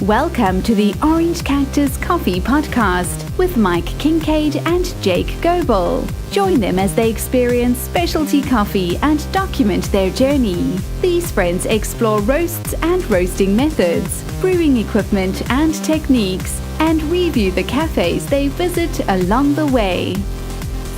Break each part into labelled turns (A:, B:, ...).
A: Welcome to the Orange Cactus Coffee Podcast with Mike Kincaid and Jake Goebel. Join them as they experience specialty coffee and document their journey. These friends explore roasts and roasting methods, brewing equipment and techniques, and review the cafes they visit along the way.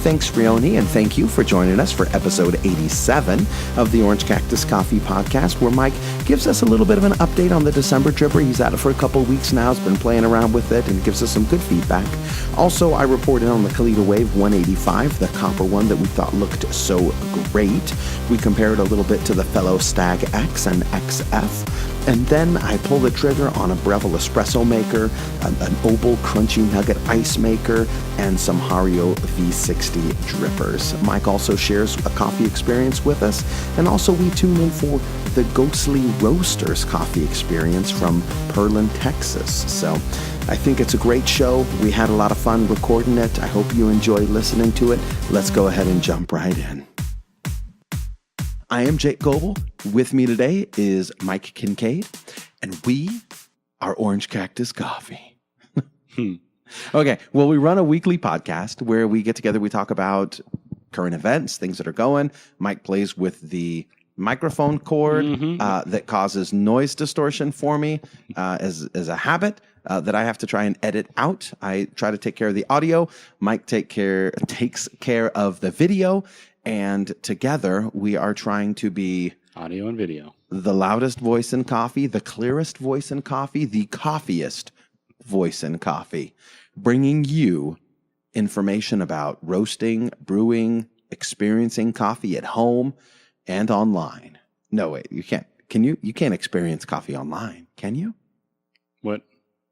B: Thanks, Frioni, and thank you for joining us for episode 87 of the Orange Cactus Coffee Podcast, where Mike gives us a little bit of an update on the December dripper. He's at it for a couple of weeks now, has been playing around with it, and gives us some good feedback. Also, I reported on the Kalita Wave 185, the copper one that we thought looked so great. We compared a little bit to the fellow Stagg X and XF. And then I pulled the trigger on a Breville espresso maker, an Opal crunchy nugget ice maker, and some Hario V60 drippers. Mike also shares a coffee experience with us, and also we tune in for the Ghostly Roasters coffee experience from Pearland, Texas. So I think it's a great show. We had a lot of fun recording it. I hope you enjoy listening to it. Let's go ahead and jump right in. I am Jake Goebel. With me today is Mike Kincaid, and we are Orange Cactus Coffee. Okay, well, we run a weekly podcast where we get together, we talk about current events, things that are going. Mike plays with the microphone cord that causes noise distortion for me as a habit that I have to try and edit out. I try to take care of the audio. Mike takes care of the video. And together, we are trying to be
C: audio and video,
B: the loudest voice in coffee, the clearest voice in coffee, the coffee-est voice in coffee, bringing you information about roasting, brewing, experiencing coffee at home and online. No, wait, you can't. Can you? You can't experience coffee online, can you?
C: What?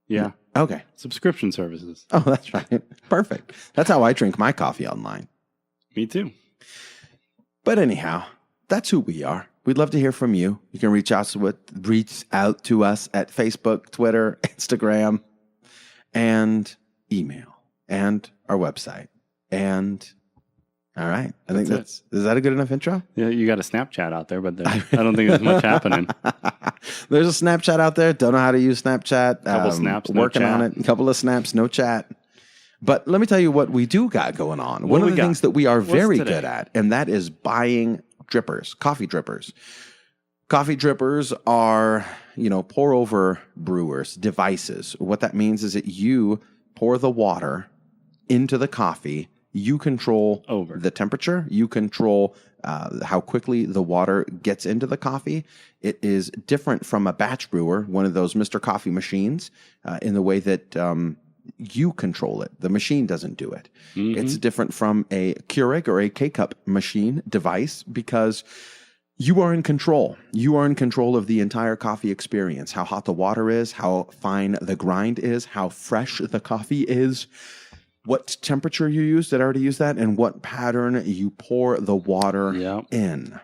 C: Yeah.
B: Okay.
C: Subscription services.
B: Oh, that's right. Perfect. That's how I drink my coffee online.
C: Me too.
B: But anyhow, that's who we are. We'd love to hear from you. You can reach out to us at Facebook, Twitter, Instagram, and email, and our website. And all right, I think is that a good enough intro?
C: Yeah, you got a Snapchat out there, but I don't think there's much happening.
B: There's a Snapchat out there. Don't know how to use Snapchat.
C: Couple snaps,
B: working
C: no chat.
B: on it. A couple of snaps, no chat. But let me tell you what we do got going on. One of the things that we are very good at, and that is buying drippers, coffee drippers. Coffee drippers are, pour over brewers, devices. What that means is that you pour the water into the coffee. You control the temperature. You control how quickly the water gets into the coffee. It is different from a batch brewer, one of those Mr. Coffee machines, in the way that you control it. The machine doesn't do it. Mm-hmm. It's different from a Keurig or a K-Cup machine device because you are in control. You are in control of the entire coffee experience, how hot the water is, how fine the grind is, how fresh the coffee is, what temperature you use, did I already use that, and what pattern you pour the water in.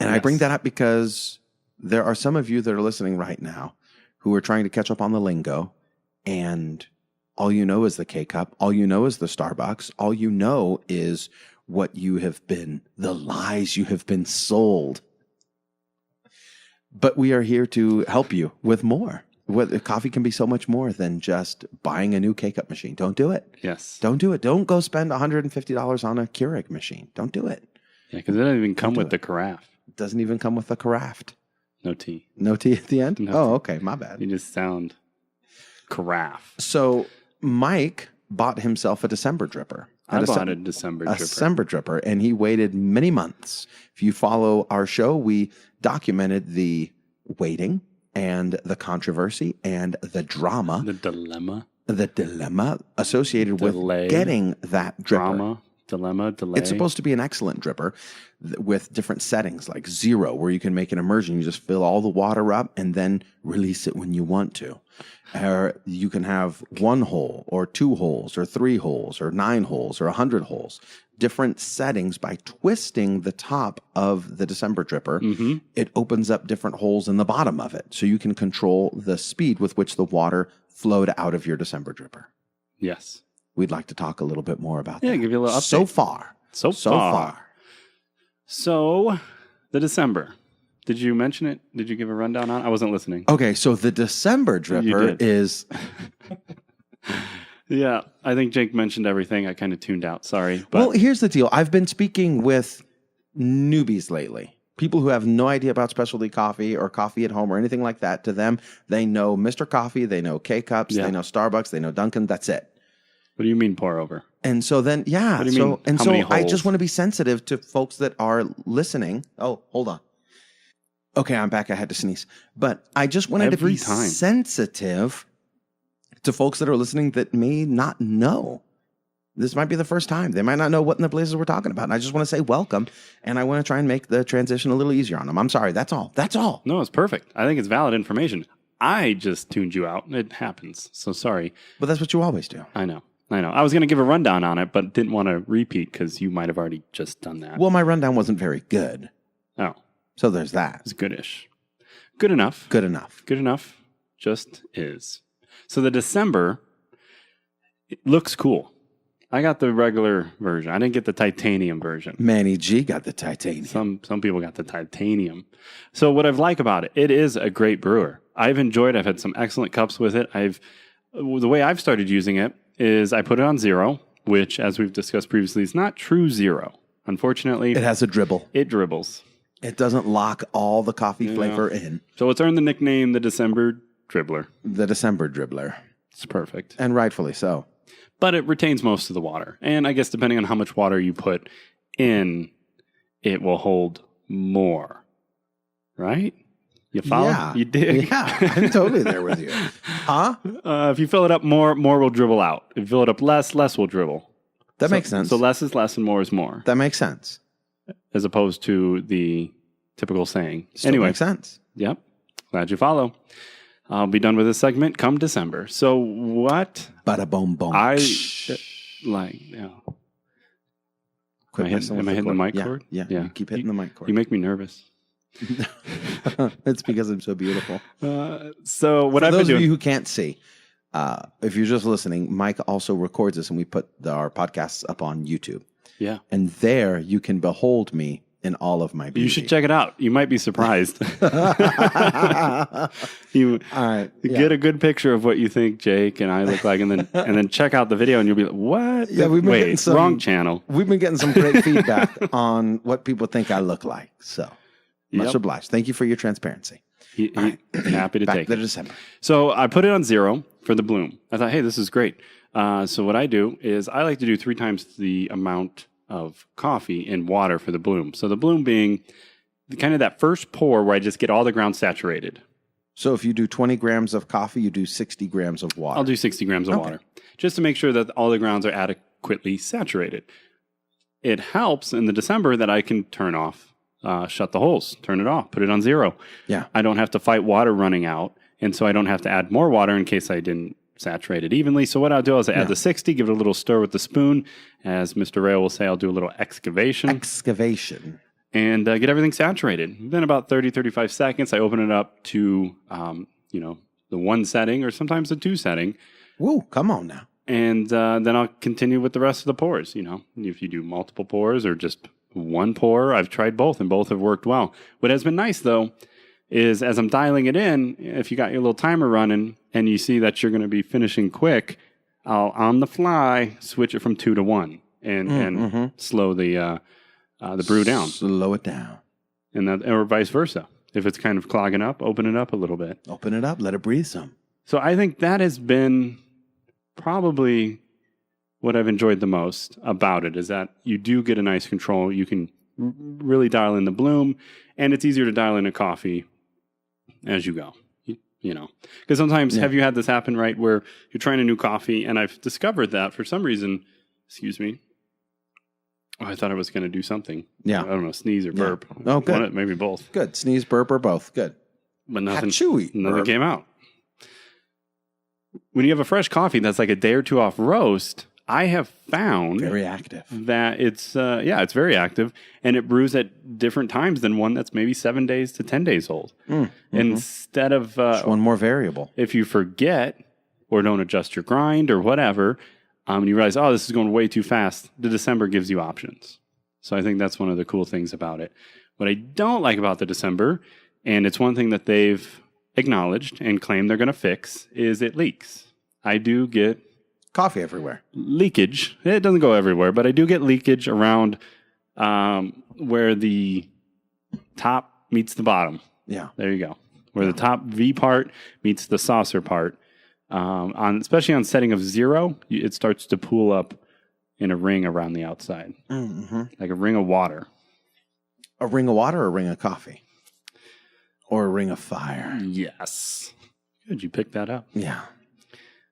B: And I bring that up because there are some of you that are listening right now who are trying to catch up on the lingo, and all you know is the K-Cup, all you know is the Starbucks, all you know is what you have been, the lies you have been sold. But we are here to help you with more. Coffee can be so much more than just buying a new K-Cup machine. Don't do it.
C: Yes.
B: Don't do it. Don't go spend $150 on a Keurig machine. Don't do it.
C: Yeah, because it doesn't even come with the carafe.
B: It doesn't even come with the carafe.
C: No tea.
B: No tea at the end?
C: No
B: tea.
C: Okay.
B: My bad.
C: You just sound carafe.
B: So Mike bought himself a December dripper.
C: I bought a December dripper.
B: A December dripper, and he waited many months. If you follow our show, we documented the waiting and the controversy and the drama.
C: The dilemma.
B: The dilemma associated with getting that dripper.
C: Delay.
B: It's supposed to be an excellent dripper with different settings, like 0, where you can make an immersion. You just fill all the water up and then release it when you want to. Or you can have 1 hole or 2 holes or 3 holes or 9 holes or 100 holes. Different settings. By twisting the top of the December dripper, it opens up different holes in the bottom of it. So you can control the speed with which the water flowed out of your December dripper.
C: Yes.
B: We'd like to talk a little bit more about that.
C: Yeah, give you a little update.
B: So far.
C: So, the December. Did you mention it? Did you give a rundown on it? I wasn't listening.
B: Okay, so the December dripper is...
C: Yeah, I think Jake mentioned everything. I kind of tuned out. Sorry.
B: Well, here's the deal. I've been speaking with newbies lately. People who have no idea about specialty coffee or coffee at home or anything like that. To them, they know Mr. Coffee, they know K-Cups, they know Starbucks, they know Dunkin'. That's it.
C: What do you mean pour over?
B: And so then, yeah.
C: What do you mean?
B: And
C: How
B: so
C: many
B: I
C: holes?
B: just want to be sensitive to folks that are listening. Oh, hold on. Okay, I'm back. I had to sneeze. But I just wanted to be sensitive to folks that are listening that may not know. This might be the first time. They might not know what in the blazes we're talking about. And I just want to say welcome. And I want to try and make the transition a little easier on them. I'm sorry. That's all. That's all.
C: No, it's perfect. I think it's valid information. I just tuned you out. It happens. So sorry.
B: But that's what you always do.
C: I know. I was going to give a rundown on it, but didn't want to repeat because you might have already just done that.
B: Well, my rundown wasn't very good.
C: Oh.
B: So there's that.
C: It's goodish. Good enough.
B: Good enough.
C: Good enough. Just is. So the December, it looks cool. I got the regular version. I didn't get the titanium version.
B: Manny G got the titanium.
C: Some people got the titanium. So what I've liked about it, it is a great brewer. I've enjoyed. I've had some excellent cups with it. The way I've started using it is I put it on 0, which, as we've discussed previously, is not true 0. Unfortunately,
B: it has a dribble.
C: It dribbles.
B: It doesn't lock all the coffee flavor in.
C: So it's earned the nickname the December Dribbler.
B: The December Dribbler.
C: It's perfect.
B: And rightfully so.
C: But it retains most of the water. And I guess depending on how much water you put in, it will hold more. Right? You follow?
B: Yeah.
C: You dig?
B: Yeah, I'm totally there with you. Huh?
C: If you fill it up more will dribble out. If you fill it up less will dribble.
B: That makes sense.
C: So less is less and more is more.
B: That makes sense.
C: As opposed to the typical saying.
B: Still
C: anyway.
B: Makes sense.
C: Yep. Glad you follow. I'll be done with this segment come December. So what?
B: Bada boom boom.
C: Am I hitting the mic cord?
B: Yeah. You keep hitting the mic cord.
C: You make me nervous.
B: It's because I'm so beautiful.
C: So what
B: For
C: I've
B: those
C: been doing,
B: of you who can't see, if you're just listening, Mike also records us and we put our podcasts up on YouTube.
C: Yeah.
B: And there you can behold me in all of my beauty.
C: You should check it out. You might be surprised. You get a good picture of what you think Jake and I look like, and then check out the video, and you'll be like, "What?
B: Yeah,
C: Wait, wrong channel."
B: We've been getting some great feedback on what people think I look like. So much obliged. Thank you for your transparency.
C: Happy to take
B: it.
C: December. So I put it on 0 for the bloom. I thought, hey, this is great. So what I do is I like to do 3 times the amount of coffee in water for the bloom. So the bloom being kind of that first pour where I just get all the ground saturated.
B: So if you do 20 grams of coffee, you do 60 grams of water.
C: I'll do 60 grams of water just to make sure that all the grounds are adequately saturated. It helps in the December that I can turn off, shut the holes, turn it off, put it on 0.
B: Yeah.
C: I don't have to fight water running out. And so I don't have to add more water in case I didn't saturate it evenly. So what I'll do is I add the 60, give it a little stir with the spoon. As Mr. Rail will say, I'll do a little excavation. And get everything saturated. Then about 30, 35 seconds, I open it up to, the 1 setting or sometimes the 2 setting.
B: Woo, come on now.
C: And then I'll continue with the rest of the pours. If you do multiple pours or just 1 pour, I've tried both and both have worked well. What has been nice though, is as I'm dialing it in, if you got your little timer running and you see that you're going to be finishing quick, I'll on the fly switch it from 2 to 1 and slow the brew down.
B: Slow it down.
C: Or vice versa. If it's kind of clogging up, open it up a little bit.
B: Open it up, let it breathe some.
C: So I think that has been probably what I've enjoyed the most about it, is that you do get a nice control. You can really dial in the bloom, and it's easier to dial in a coffee as you go, because sometimes have you had this happen, right, where you're trying a new coffee, and I've discovered that for some reason, I thought I was going to do something. Yeah. I don't know, sneeze or burp.
B: Oh, good.
C: Maybe both.
B: Good. Sneeze, burp, or both. Good.
C: But nothing came out. When you have a fresh coffee that's like a day or 2 off roast, I have found
B: very active
C: that it's very active, and it brews at different times than one that's maybe 7 days to 10 days old. Instead of
B: one more variable.
C: If you forget or don't adjust your grind or whatever, and you realize, this is going way too fast, the December gives you options. So I think that's one of the cool things about it. What I don't like about the December, and it's one thing that they've acknowledged and claimed they're going to fix, is it leaks. I do get
B: Coffee everywhere.
C: leakage. It doesn't go everywhere, but I do get leakage around where the top meets the bottom.
B: Yeah.
C: There you go. Where the top V part meets the saucer part. Especially on setting of 0, it starts to pool up in a ring around the outside.
B: Mm-hmm.
C: Like a ring of water.
B: A ring of water or a ring of coffee? Or a ring of fire?
C: Yes. Good, you picked that up.
B: Yeah.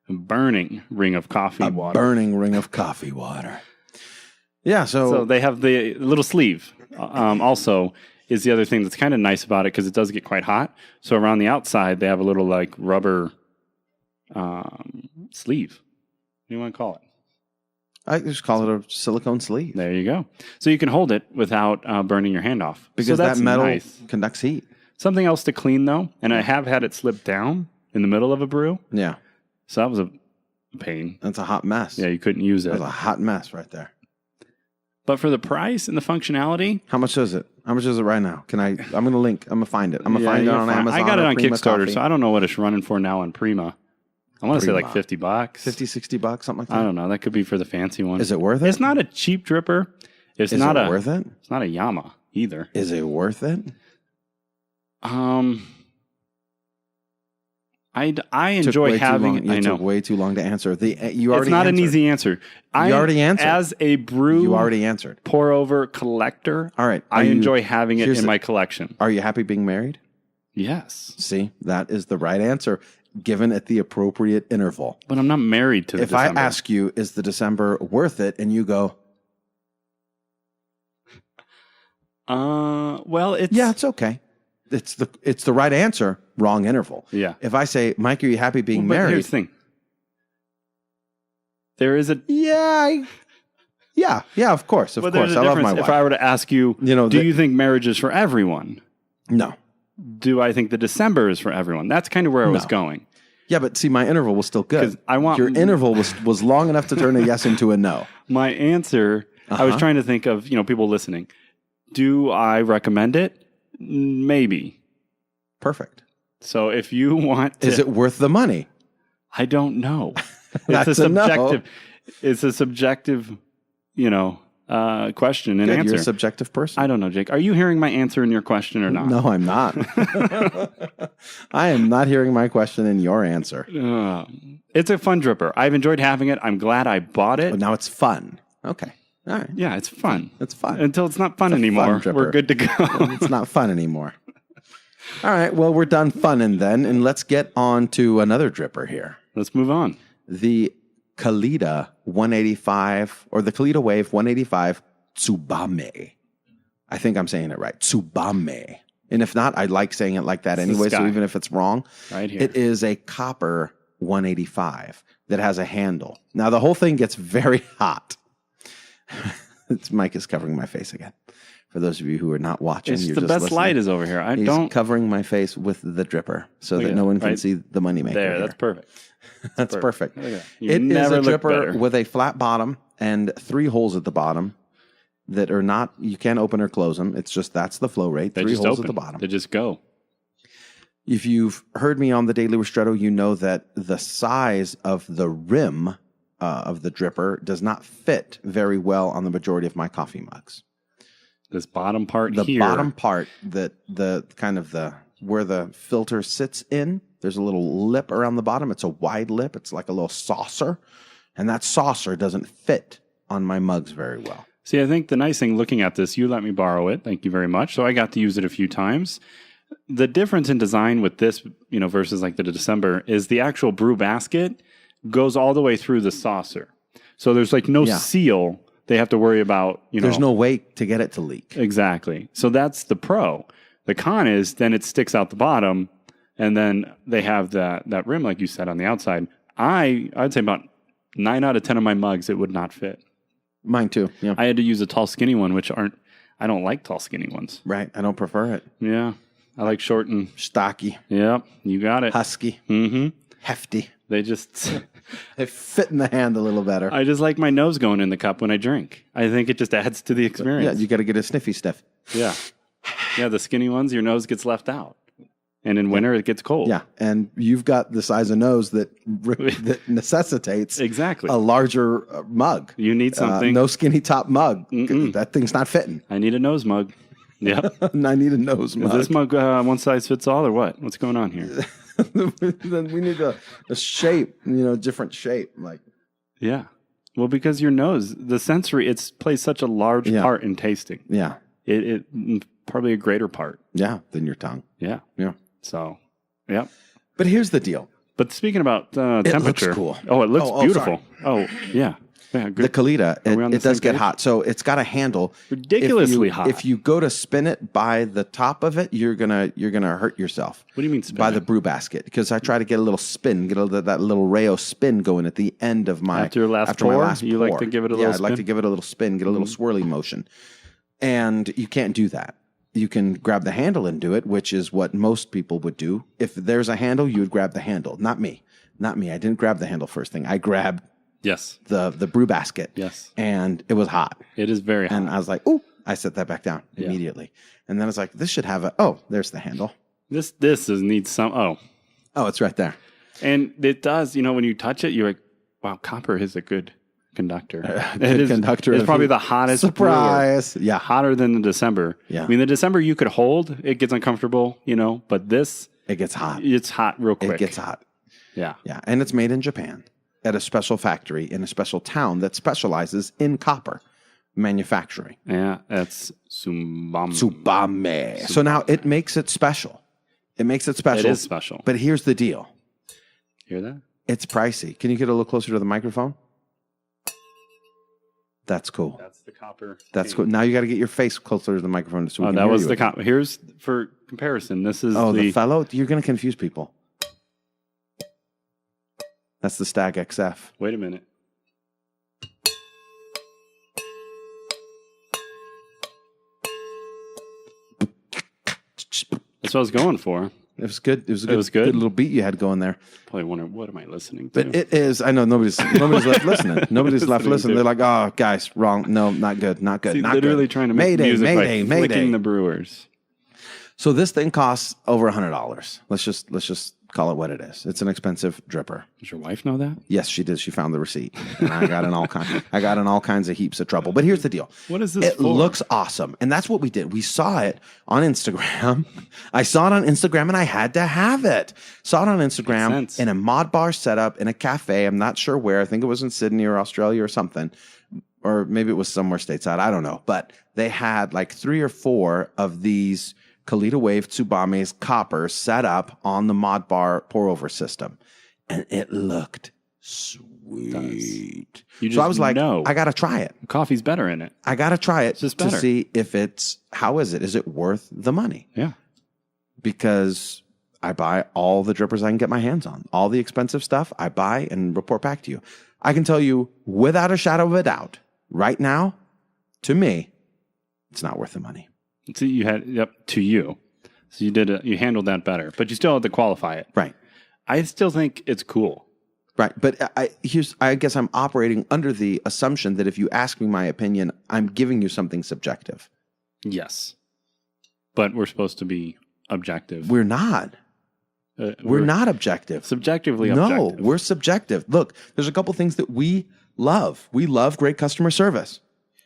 C: A burning ring of coffee water.
B: Burning ring of coffee water. Yeah,
C: So they have the little sleeve. Also, is the other thing that's kind of nice about it because it does get quite hot. So around the outside, they have a little like rubber sleeve. What do you want to call it?
B: I just call it a silicone sleeve.
C: There you go. So you can hold it without burning your hand off.
B: Because
C: so that's
B: that metal
C: nice.
B: conducts heat.
C: Something else to clean, though, and I have had it slip down in the middle of a brew.
B: Yeah.
C: So that was a pain.
B: That's a hot mess.
C: Yeah, you couldn't use it.
B: That's a hot mess right there.
C: But for the price and the functionality...
B: How much is it? How much is it right now? I'm going to link. I'm going to find it. I'm going to find it on Amazon.
C: I got it on
B: Prima
C: Kickstarter,
B: Coffee.
C: so I don't know what it's running for now on Prima. I want to say like
B: Prima.
C: $50.
B: 50, 60 bucks, something like that.
C: I don't know. That could be for the fancy one.
B: Is it worth it?
C: It's not a cheap dripper. It's
B: Is
C: not
B: it worth it?
C: It's not a Yama either.
B: Is it worth it?
C: I enjoy having it. I know.
B: Took way too long to answer. You already
C: It's not
B: answered.
C: an easy answer.
B: You already answered.
C: As a brew
B: You already answered.
C: pour over collector,
B: All right.
C: I enjoy having it in my collection.
B: Are you happy being married?
C: Yes.
B: See, that is the right answer, given at the appropriate interval.
C: But I'm not married to the
B: If
C: December.
B: I ask you, is the December worth it? And you go,
C: well, it's...
B: yeah, it's okay. It's the right answer, wrong interval.
C: Yeah.
B: If I say, Mike, are you happy being
C: But
B: married?
C: here's the thing. There is a...
B: Yeah, of course. Of
C: But
B: course.
C: there's a
B: I love my
C: difference.
B: wife.
C: If I were to ask you, do you think marriage is for everyone?
B: No.
C: Do I think the December is for everyone? That's kind of where I was
B: No.
C: going.
B: Yeah, but see, my interval was still good.
C: 'Cause I want-
B: Your interval was long enough to turn a yes into a no.
C: My answer, I was
B: Uh-huh.
C: trying to think of, people listening. Do I recommend it? Maybe.
B: Perfect.
C: So if you want to...
B: Is it worth the money?
C: I don't know.
B: That's
C: It's a
B: a no.
C: subjective... It's a subjective, question and
B: Good,
C: answer.
B: you're a subjective person.
C: I don't know, Jake. Are you hearing my answer in your question or not?
B: No, I'm not. I am not hearing my question in your answer.
C: It's a fun dripper. I've enjoyed having it. I'm glad I bought it.
B: But now it's fun. Okay. All right.
C: Yeah, it's fun.
B: It's fun.
C: Until it's not fun
B: It's a
C: anymore.
B: fun dripper.
C: We're good to go.
B: It's not fun anymore. All right. Well, we're done funning then, and let's get on to another dripper here.
C: Let's move on.
B: The Kalita 185 or the Kalita Wave 185 Tsubame. I think I'm saying it right. Tsubame. And if not, I like saying it like that
C: It's
B: anyway.
C: the
B: So
C: sky.
B: even if it's wrong,
C: Right here.
B: it is a copper 185 that has a handle. Now the whole thing gets very hot. Mike is covering my face again. For those of you who are not watching,
C: It's
B: you're
C: the
B: just
C: best
B: listening.
C: light is over here.
B: He's
C: don't...
B: covering my face with the dripper so
C: Look
B: that
C: at
B: no
C: that,
B: one can
C: right?
B: see the moneymaker.
C: There,
B: here.
C: that's perfect.
B: That's perfect.
C: Look at that. You
B: It is
C: never
B: a
C: look
B: dripper
C: better.
B: with a flat bottom and 3 holes at the bottom that are not, you can't open or close them. It's just, that's the flow rate.
C: They
B: 3
C: just
B: holes
C: open.
B: at the bottom.
C: They just go.
B: If you've heard me on the Daily Ristretto, you know that the size of the rim of the dripper does not fit very well on the majority of my coffee mugs.
C: This bottom part
B: The
C: here.
B: bottom part, that the kind of the where the filter sits in, there's a little lip around the bottom. It's a wide lip. It's like a little saucer. And that saucer doesn't fit on my mugs very well.
C: See, I think the nice thing looking at this, you let me borrow it. Thank you very much. So I got to use it a few times. The difference in design with this, versus like the December is the actual brew basket goes all the way through the saucer. So there's like no seal they have to worry about,
B: There's no way to get it to leak.
C: Exactly. So that's the pro. The con is then it sticks out the bottom, and then they have that rim, like you said, on the outside. I'd say about 9 out of 10 of my mugs, it would not fit.
B: Mine too. Yeah.
C: I had to use a tall, skinny one, I don't like tall, skinny ones.
B: Right. I don't prefer it.
C: Yeah. I like short and...
B: Stocky.
C: Yep. You got it.
B: Husky.
C: Mm-hmm.
B: Hefty.
C: They just...
B: They fit in the hand a little better.
C: I just like my nose going in the cup when I drink. I think it just adds to the experience.
B: Yeah, you got to get a sniffy sniff.
C: Yeah. Yeah, the skinny ones, your nose gets left out. And in winter, it gets cold.
B: Yeah, and you've got the size of nose that necessitates
C: exactly
B: a larger mug.
C: You need something.
B: No skinny top mug. That thing's not fitting.
C: I need a nose mug. Yep.
B: I need a nose mug.
C: Is this mug one size fits all or what? What's going on here?
B: Then we need a shape, different shape. Like,
C: yeah. Well, because your nose, the sensory, it plays such a large part in tasting.
B: Yeah.
C: It probably a greater part.
B: Yeah, than your tongue.
C: Yeah.
B: Yeah.
C: So, yeah.
B: But here's the deal.
C: But speaking about temperature.
B: It looks cool.
C: Oh, it looks beautiful.
B: Sorry.
C: Oh, yeah. Yeah,
B: the Kalita, it does get
C: page?
B: hot. So it's got a handle.
C: Ridiculously hot.
B: If you go to spin it by the top of it, you're gonna hurt yourself.
C: What do you mean spin
B: by
C: it?
B: the brew basket? Because I try to get a little spin, that little Rayo spin going at the end of my
C: after my last
B: pour.
C: Like to give it a little spin?
B: I'd like to give it a little spin, get a little swirly motion. And you can't do that. You can grab the handle and do it, which is what most people would do. If there's a handle, you would grab the handle. Not me. I didn't grab the handle first thing. I grabbed the brew basket.
C: Yes.
B: And it was hot.
C: It is very hot.
B: And I was like, ooh, I set that back down immediately. And then I was like, this should have there's the handle.
C: This needs some,
B: Oh, it's right there.
C: And it does, when you touch it, you're like, wow, copper is a good conductor.
B: Conductor.
C: It's probably the hottest.
B: Surprise.
C: Brewer. Yeah. Hotter than the December.
B: Yeah.
C: I mean, the December you could hold, it gets uncomfortable, but this.
B: It gets hot.
C: It's hot real quick.
B: It gets hot.
C: Yeah.
B: Yeah. And it's made in Japan at a special factory in a special town that specializes in copper manufacturing.
C: Yeah. That's
B: Tsubame. So now it makes it special. It is
C: special.
B: But here's the deal.
C: Hear that?
B: It's pricey. Can you get a little closer to the microphone? That's cool.
C: That's the copper.
B: That's cool. Now you got to get your face closer to the microphone so we can
C: that
B: hear
C: was
B: you
C: the
B: again.
C: copper. Here's for comparison. This is
B: the fellow. You're going to confuse people. That's the Stagg XF.
C: Wait a minute. That's what I was going for.
B: It was good. It was a good,
C: good
B: little beat you had going there.
C: Probably wondering, what am I listening to?
B: But it is. I know nobody's left listening. Nobody's left listening. They're like, oh, guys, wrong. No, not good. Not good.
C: See,
B: not
C: literally
B: good.
C: Trying to make music by
B: Mayday.
C: flicking the brewers.
B: So this thing costs over $100. Let's just call it what it is. It's an expensive dripper.
C: Does your wife know that?
B: Yes, she did. She found the receipt, and I got in all kinds of heaps of trouble. But here's the deal.
C: What is this?
B: It looks awesome, and that's what we did. We saw it on Instagram. I saw it on Instagram, and I had to have it. Saw it on Instagram in a mod bar setup in a cafe. I'm not sure where. I think it was in Sydney or Australia or something, or maybe it was somewhere stateside. I don't know. But they had like 3 or 4 of these Kalita Wave Tsubame's copper set up on the mod bar pour over system, and it looked sweet. So I was like, I got to try it.
C: Coffee's better in it.
B: I got to try it to see if how is it? Is it worth the money?
C: Yeah.
B: Because I buy all the drippers I can get my hands on. All the expensive stuff I buy and report back to you. I can tell you without a shadow of a doubt, right now, to me, it's not worth the money.
C: So you had to you. So you handled that better, but you still had to qualify it.
B: Right.
C: I still think it's cool.
B: Right. But I guess I'm operating under the assumption that if you ask me my opinion, I'm giving you something subjective.
C: Yes. But we're supposed to be objective.
B: We're not. We're not objective.
C: Subjectively objective.
B: No, we're subjective. Look, there's a couple things that we love. We love great customer service.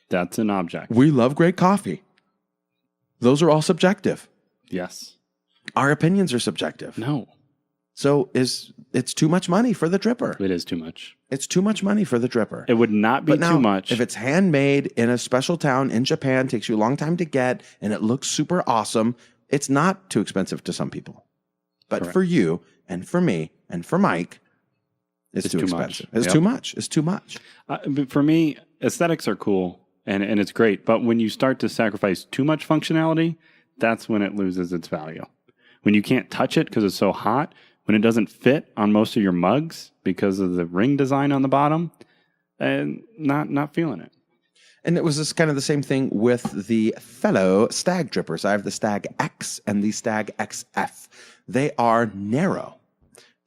C: That's an object.
B: We love great coffee. Those are all subjective.
C: Yes.
B: Our opinions are subjective.
C: No.
B: So it's too much money for the dripper.
C: It is too much.
B: It's too much money for the dripper.
C: It would not be too much.
B: If it's handmade in a special town in Japan, takes you a long time to get, and it looks super awesome, it's not too expensive to some people. But
C: Correct.
B: For you and for me and for Mike, it's too expensive. It's too much. It's too much.
C: For me, aesthetics are cool and it's great. But when you start to sacrifice too much functionality, that's when it loses its value. When you can't touch it because it's so hot, when it doesn't fit on most of your mugs because of the ring design on the bottom, and not feeling it.
B: And it was just kind of the same thing with the fellow Stagg drippers. I have the Stagg X and the Stagg XF. They are narrow.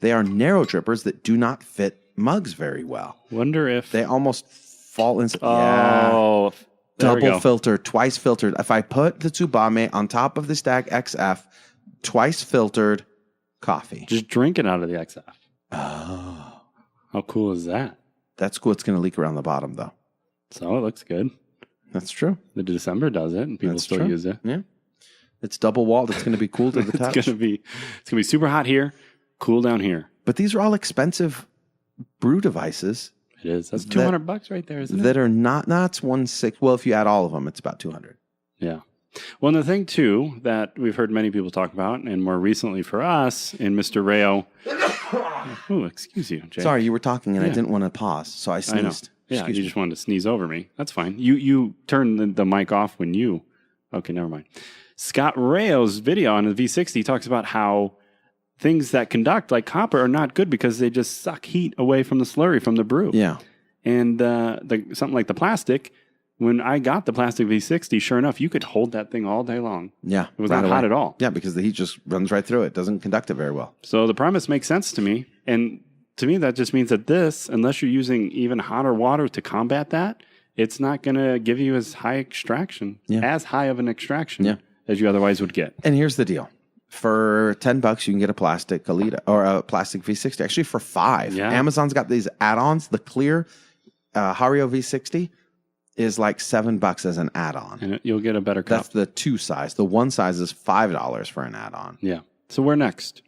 B: They are narrow drippers that do not fit mugs very well.
C: Wonder if
B: they almost fall into.
C: Oh, There we go.
B: Double filtered, twice filtered. If I put the Tsubame on top of the Stagg XF, twice filtered coffee.
C: Just drink it out of the XF.
B: Oh.
C: How cool is that?
B: That's cool. It's going to leak around the bottom, though.
C: So it looks good.
B: That's true.
C: The December does it, and people
B: That's
C: still
B: true.
C: use it.
B: Yeah. It's double walled. It's going to be cool to the touch.
C: It's gonna be super hot here, cool down here.
B: But these are all expensive brew devices.
C: It is. That's $200 right there, isn't it?
B: That are not, that's 1/6. Well, if you add all of them, it's about 200.
C: Yeah. Well, and the thing, too, that we've heard many people talk about, and more recently for us, in Mr. Rayo. Oh, excuse you, Jay.
B: Sorry, you were talking and I
C: Yeah.
B: didn't want to pause, so I sneezed.
C: I know. Yeah,
B: Excuse
C: you
B: me.
C: just wanted to sneeze over me. That's fine. You turned the mic off when you... Okay, never mind. Scott Rayo's video on the V60 talks about how things that conduct, like copper, are not good because they just suck heat away from the slurry, from the brew.
B: Yeah.
C: And something like the plastic, when I got the plastic V60, sure enough, you could hold that thing all day long.
B: Yeah.
C: It was not hot at all.
B: Yeah, because the heat just runs right through it. Doesn't conduct it very well.
C: So the premise makes sense to me. And to me, that just means that this, unless you're using even hotter water to combat that, it's not going to give you as high extraction, as high of an extraction as you otherwise would get.
B: And here's the deal. For $10, you can get a plastic Kalita or a plastic V60. Actually, for $5.
C: Yeah.
B: Amazon's got these add-ons. The clear Hario V60 is like $7 as an add-on.
C: And you'll get a better cup.
B: That's the 2 size. The 1 size is $5 for an add-on.
C: Yeah. So where next?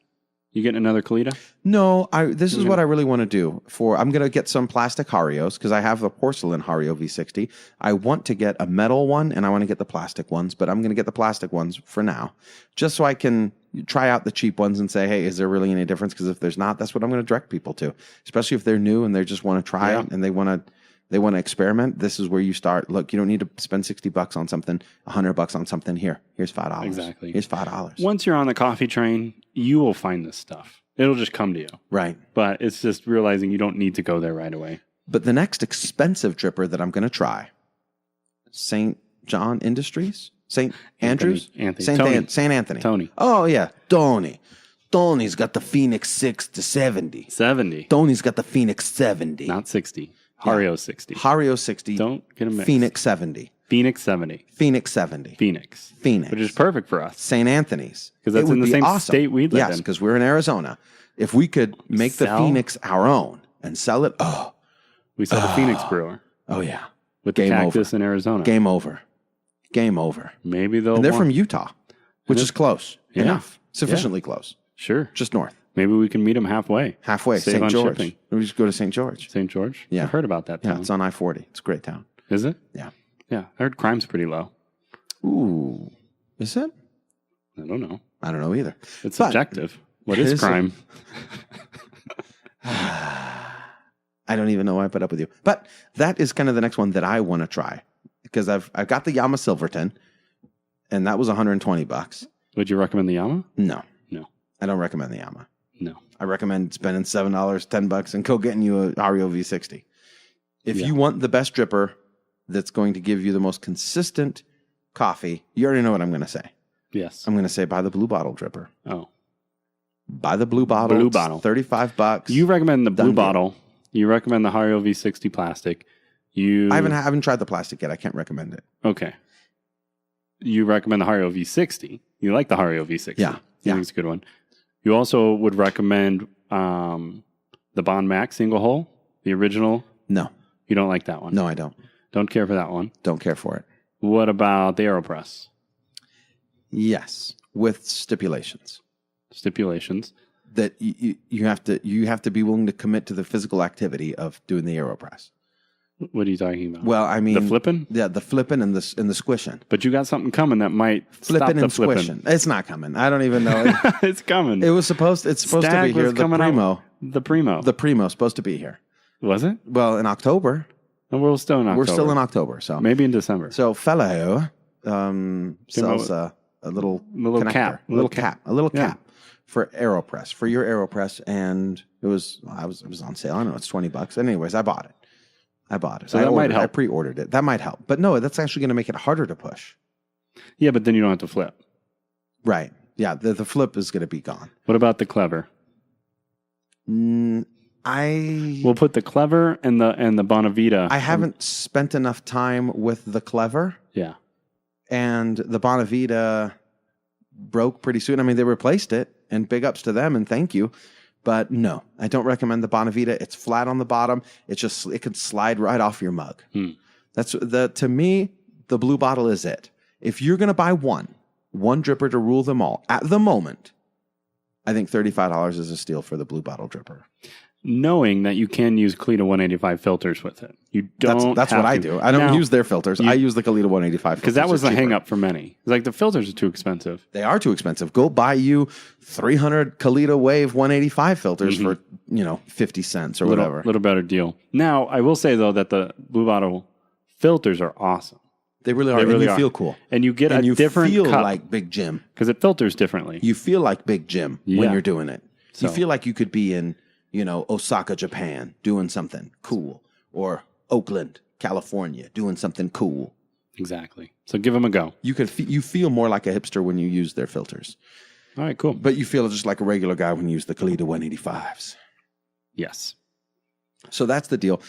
C: You getting another Kalita?
B: No, this is what I really want to do. I'm going to get some plastic Harios because I have the porcelain Hario V60. I want to get a metal one and I want to get the plastic ones, but I'm going to get the plastic ones for now, just so I can try out the cheap ones and say, hey, is there really any difference? Because if there's not, that's what I'm going to direct people to, especially if they're new and they just want to try it and they want to experiment. This is where you start. Look, you don't need to spend $60 on something, $100 on something. Here's $5.
C: Exactly.
B: Here's $5.
C: Once you're on the coffee train, you will find this stuff. It'll just come to you.
B: Right.
C: But it's just realizing you don't need to go there right away.
B: But the next expensive dripper that I'm going to try, St. John Industries? St. Andrews? St. Anthony.
C: Tony.
B: Oh, yeah. Tony. Tony's got the Phoenix 6 to 70.
C: 70.
B: Tony's got the Phoenix 70.
C: Not 60. Hario 60.
B: Hario 60.
C: Don't get a mix.
B: Phoenix 70.
C: Phoenix 70.
B: Phoenix 70.
C: Phoenix.
B: Phoenix.
C: Which is perfect for us.
B: St. Anthony's.
C: Because that's
B: It would
C: in the
B: be
C: same
B: awesome.
C: state we live
B: Yes,
C: in.
B: because we're in Arizona. If we could make the
C: Sell?
B: Phoenix our own and sell it,
C: We saw the Phoenix brewer
B: oh yeah.
C: with the
B: Game
C: cactus in Arizona.
B: Game over. Game over.
C: Maybe they'll
B: And they're
C: want-
B: from Utah, which is close.
C: Yeah.
B: Enough. Sufficiently close.
C: Sure.
B: Just north.
C: Maybe we can meet them halfway.
B: Halfway.
C: Save
B: St.
C: on
B: George.
C: shipping.
B: We just go to St. George.
C: St. George?
B: Yeah.
C: I've heard about that
B: Yeah,
C: town.
B: it's on I-40. It's a great town.
C: Is it?
B: Yeah.
C: Yeah. I heard crime's pretty low.
B: Ooh. Is it?
C: I don't know.
B: I don't know either.
C: It's
B: But-
C: subjective. What
B: It
C: is
B: is
C: crime?
B: I don't even know why I put up with you. But that is kind of the next one that I want to try because I've got the Yama Silverton, and that was $120.
C: Would you recommend the Yama?
B: No.
C: No.
B: I don't recommend the Yama.
C: No.
B: I recommend spending $7, $10, and go getting you a Hario V60. If you want the best dripper that's going to give you the most consistent coffee, you already know what I'm going to say.
C: Yes.
B: I'm going to say buy the Blue Bottle dripper.
C: Oh.
B: Buy the Blue Bottle.
C: Blue
B: It's
C: Bottle.
B: $35.
C: You recommend the
B: Done
C: blue
B: deal.
C: bottle. You recommend the Hario V60 plastic.
B: I haven't tried the plastic yet. I can't recommend it.
C: Okay. You recommend the Hario V60. You like the Hario V60.
B: Yeah.
C: You
B: Yeah.
C: think it's a good one. You also would recommend the Bond Max single hole, the original.
B: No.
C: You don't like that one.
B: No, I don't.
C: Don't care for that one.
B: Don't care for it.
C: What about the AeroPress?
B: Yes, with stipulations
C: Stipulations.
B: that you have to be willing to commit to the physical activity of doing the AeroPress.
C: What are you talking about?
B: Well, I mean
C: the flipping?
B: Yeah, the flipping and the squishing.
C: But you got something coming that might
B: Flipping
C: stop the
B: and
C: flipping.
B: squishing. It's not coming. I don't even know.
C: It's coming.
B: It's supposed to
C: Stagg
B: be here.
C: was
B: The
C: coming
B: Primo.
C: out. The Primo.
B: The Primo's supposed to be here.
C: Was it?
B: Well, in October.
C: No, we're still in October.
B: We're still in October. So
C: Maybe in December.
B: So fellow sells a little connector,
C: cap.
B: a little cap for AeroPress, for your AeroPress, and it was on sale. I don't know, it's $20. Anyways, I bought it.
C: So that might help.
B: I pre-ordered it. That might help, but no, that's actually going to make it harder to push.
C: Yeah, but then you don't have to flip.
B: Right? Yeah, the flip is going to be gone.
C: What about the Clever? We'll put the Clever and the Bonavita.
B: I haven't spent enough time with the Clever.
C: Yeah.
B: And the Bonavita broke pretty soon. I mean, they replaced it, and big ups to them, and thank you. But no, I don't recommend the Bonavita. It's flat on the bottom. It can slide right off your mug. To me, the blue bottle is it. If you're going to buy one dripper to rule them all at the moment, I think $35 is a steal for the blue bottle dripper.
C: Knowing that you can use Kalita 185 filters with it. You don't.
B: That's what I do. I don't use their filters. I use the Kalita 185 filters.
C: Because that was the hang up for many. It's like the filters are too expensive.
B: They are too expensive. Go buy you 300 Kalita Wave 185 filters for, 50 cents or whatever.
C: A little better deal. Now, I will say, though, that the blue bottle filters are awesome.
B: They really are. And you feel cool.
C: And you get a different
B: you feel
C: cup.
B: like Big Jim.
C: Because it filters differently.
B: You feel like Big Jim when you're doing it.
C: So.
B: You feel like you could be in, Osaka, Japan, doing something cool. Or Oakland, California, doing something cool.
C: Exactly. So give them a go.
B: You feel more like a hipster when you use their filters.
C: All right, cool.
B: But you feel just like a regular guy when you use the Kalita 185s.
C: Yes.
B: So that's the deal.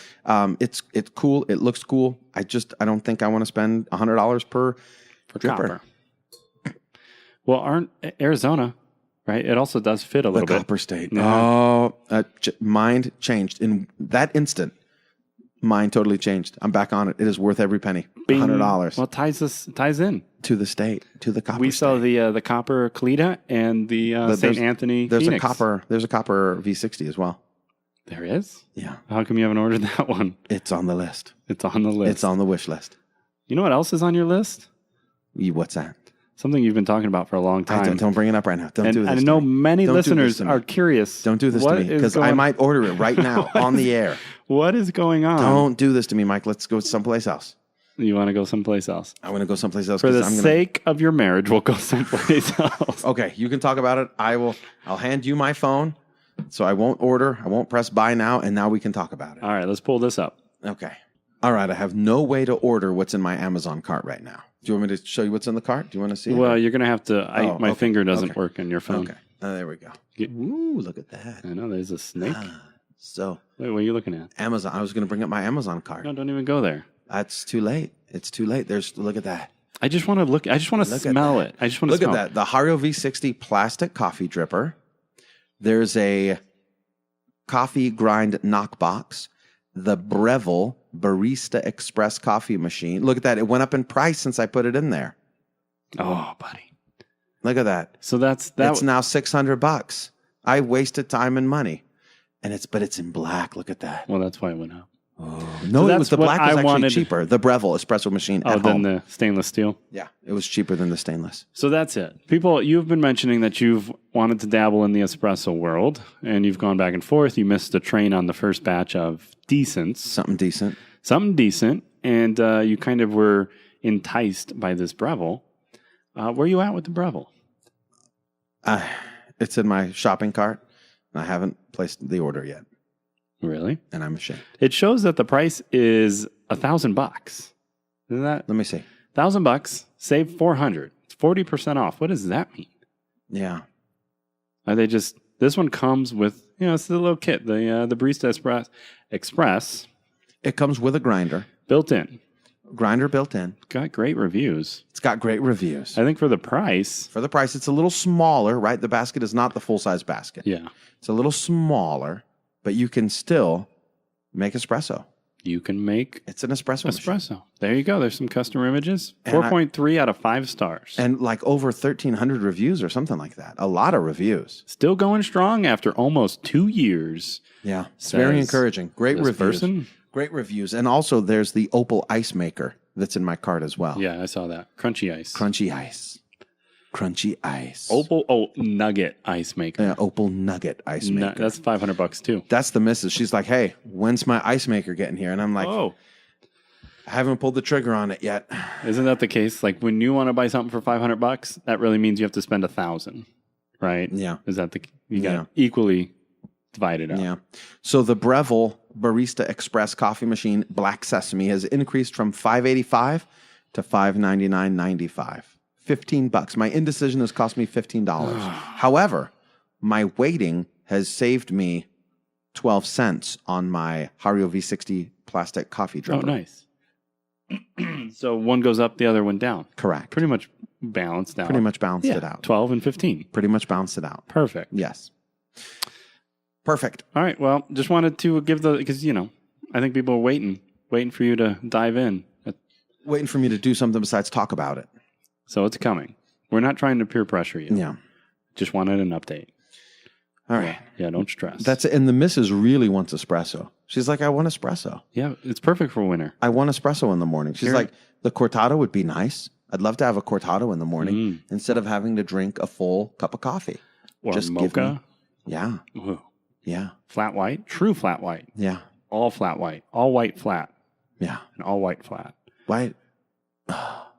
B: It's cool. It looks cool. I don't think I want to spend $100 per dripper.
C: Copper. Well, Arizona, right? It also does fit a little bit.
B: The Copper State.
C: Yeah.
B: Oh, mind changed. In that instant, mind totally changed. I'm back on it. It is worth every penny. $100.
C: Well, it ties in.
B: To the state, to the Copper
C: We
B: State.
C: saw the Copper Kalita and the St. Anthony
B: There's
C: Phoenix.
B: There's a Copper V60 as well.
C: There is?
B: Yeah.
C: How come you haven't ordered that one?
B: It's on the list.
C: It's on the list.
B: It's on the wish list.
C: You know what else is on your list?
B: What's that?
C: Something you've been talking about for a long time.
B: Don't bring it up right now. Don't do this.
C: I know many listeners are curious.
B: Don't do this to me, because I might order it right now on the air.
C: What is going on?
B: Don't do this to me, Mike. Let's go someplace else.
C: You want to go someplace else?
B: I want to go someplace else.
C: For the sake of your marriage, we'll go someplace else.
B: Okay, you can talk about it. I'll hand you my phone, so I won't order. I won't press buy now, and now we can talk about it.
C: All right, let's pull this up.
B: Okay. All right, I have no way to order what's in my Amazon cart right now. Do you want me to show you what's in the cart? Do you want to see?
C: Well, you're going to have to. My finger doesn't work on your phone.
B: Okay. There we go. Ooh, look at that.
C: I know, there's a snake.
B: So,
C: wait, what are you looking at?
B: Amazon. I was going to bring up my Amazon cart.
C: No, don't even go there.
B: That's too late. It's too late. Look at that.
C: I just want to look. I just want to smell it. I just want to smell it.
B: Look at that. The Hario V60 plastic coffee dripper. There's a coffee grind knockbox. The Breville Barista Express coffee machine. Look at that. It went up in price since I put it in there.
C: Oh, buddy.
B: Look at that.
C: So that's
B: It's now $600. I wasted time and money. But it's in black. Look at that.
C: Well, that's why it went up.
B: Oh, no, it was the black was actually cheaper. The Breville espresso machine at home.
C: Than the stainless steel?
B: Yeah, it was cheaper than the stainless.
C: So that's it. People, you've been mentioning that you've wanted to dabble in the espresso world, and you've gone back and forth. You missed the train on the first batch of decents.
B: Something decent,
C: and you kind of were enticed by this Breville. Where are you at with the Breville?
B: It's in my shopping cart, and I haven't placed the order yet.
C: Really?
B: And I'm ashamed.
C: It shows that the price is $1,000. Isn't that?
B: Let me see.
C: $1,000, save $400. It's 40% off. What does that mean?
B: Yeah.
C: Are they just? This one comes with, it's the little kit, the Barista Express.
B: It comes with a grinder.
C: Built in.
B: Grinder built in.
C: Got great reviews.
B: It's got great reviews.
C: I think for the price.
B: It's a little smaller, right? The basket is not the full-size basket.
C: Yeah.
B: It's a little smaller. But you can still make espresso.
C: You can make...
B: It's an espresso machine.
C: There you go. There's some customer images. 4.3 out of 5 stars.
B: And like over 1,300 reviews or something like that. A lot of reviews.
C: Still going strong after almost 2 years.
B: Yeah. It's very encouraging. Great reviews. Great reviews. And also there's the Opal Ice Maker that's in my cart as well.
C: Yeah, I saw that. Crunchy ice.
B: Crunchy ice.
C: Opal Nugget Ice Maker.
B: Yeah, Opal Nugget Ice Maker.
C: That's $500 too.
B: That's the missus. She's like, hey, when's my ice maker getting here? And I'm like, I haven't pulled the trigger on it yet.
C: Isn't that the case? Like when you want to buy something for $500, that really means you have to spend $1,000, right?
B: Yeah.
C: Is that you got equally divided up?
B: Yeah. So the Breville Barista Express coffee machine, Black Sesame, has increased from $5.85 to $5.99.95. $15. My indecision has cost me $15. However, my waiting has saved me 12 cents on my Hario V60 plastic coffee dripper.
C: Oh, nice. So one goes up, the other one down.
B: Correct.
C: Pretty much balanced out.
B: Pretty much balanced it out.
C: 12 and 15.
B: Pretty much balanced it out.
C: Perfect.
B: Yes. Perfect.
C: All right. Well, just wanted to give because, I think people are waiting for you to dive in.
B: Waiting for me to do something besides talk about it.
C: So it's coming. We're not trying to peer pressure you.
B: Yeah.
C: Just wanted an update.
B: All right.
C: Yeah, don't stress.
B: That's it. And the missus really wants espresso. She's like, I want espresso.
C: Yeah, it's perfect for winter.
B: I want espresso in the morning. She's like, the cortado would be nice. I'd love to have a cortado in the morning instead of having to drink a full cup of coffee.
C: Or
B: just
C: mocha.
B: Yeah.
C: Ooh.
B: Yeah.
C: Flat white. True flat white.
B: Yeah.
C: All flat white. All white flat.
B: Yeah.
C: And all white flat.
B: White.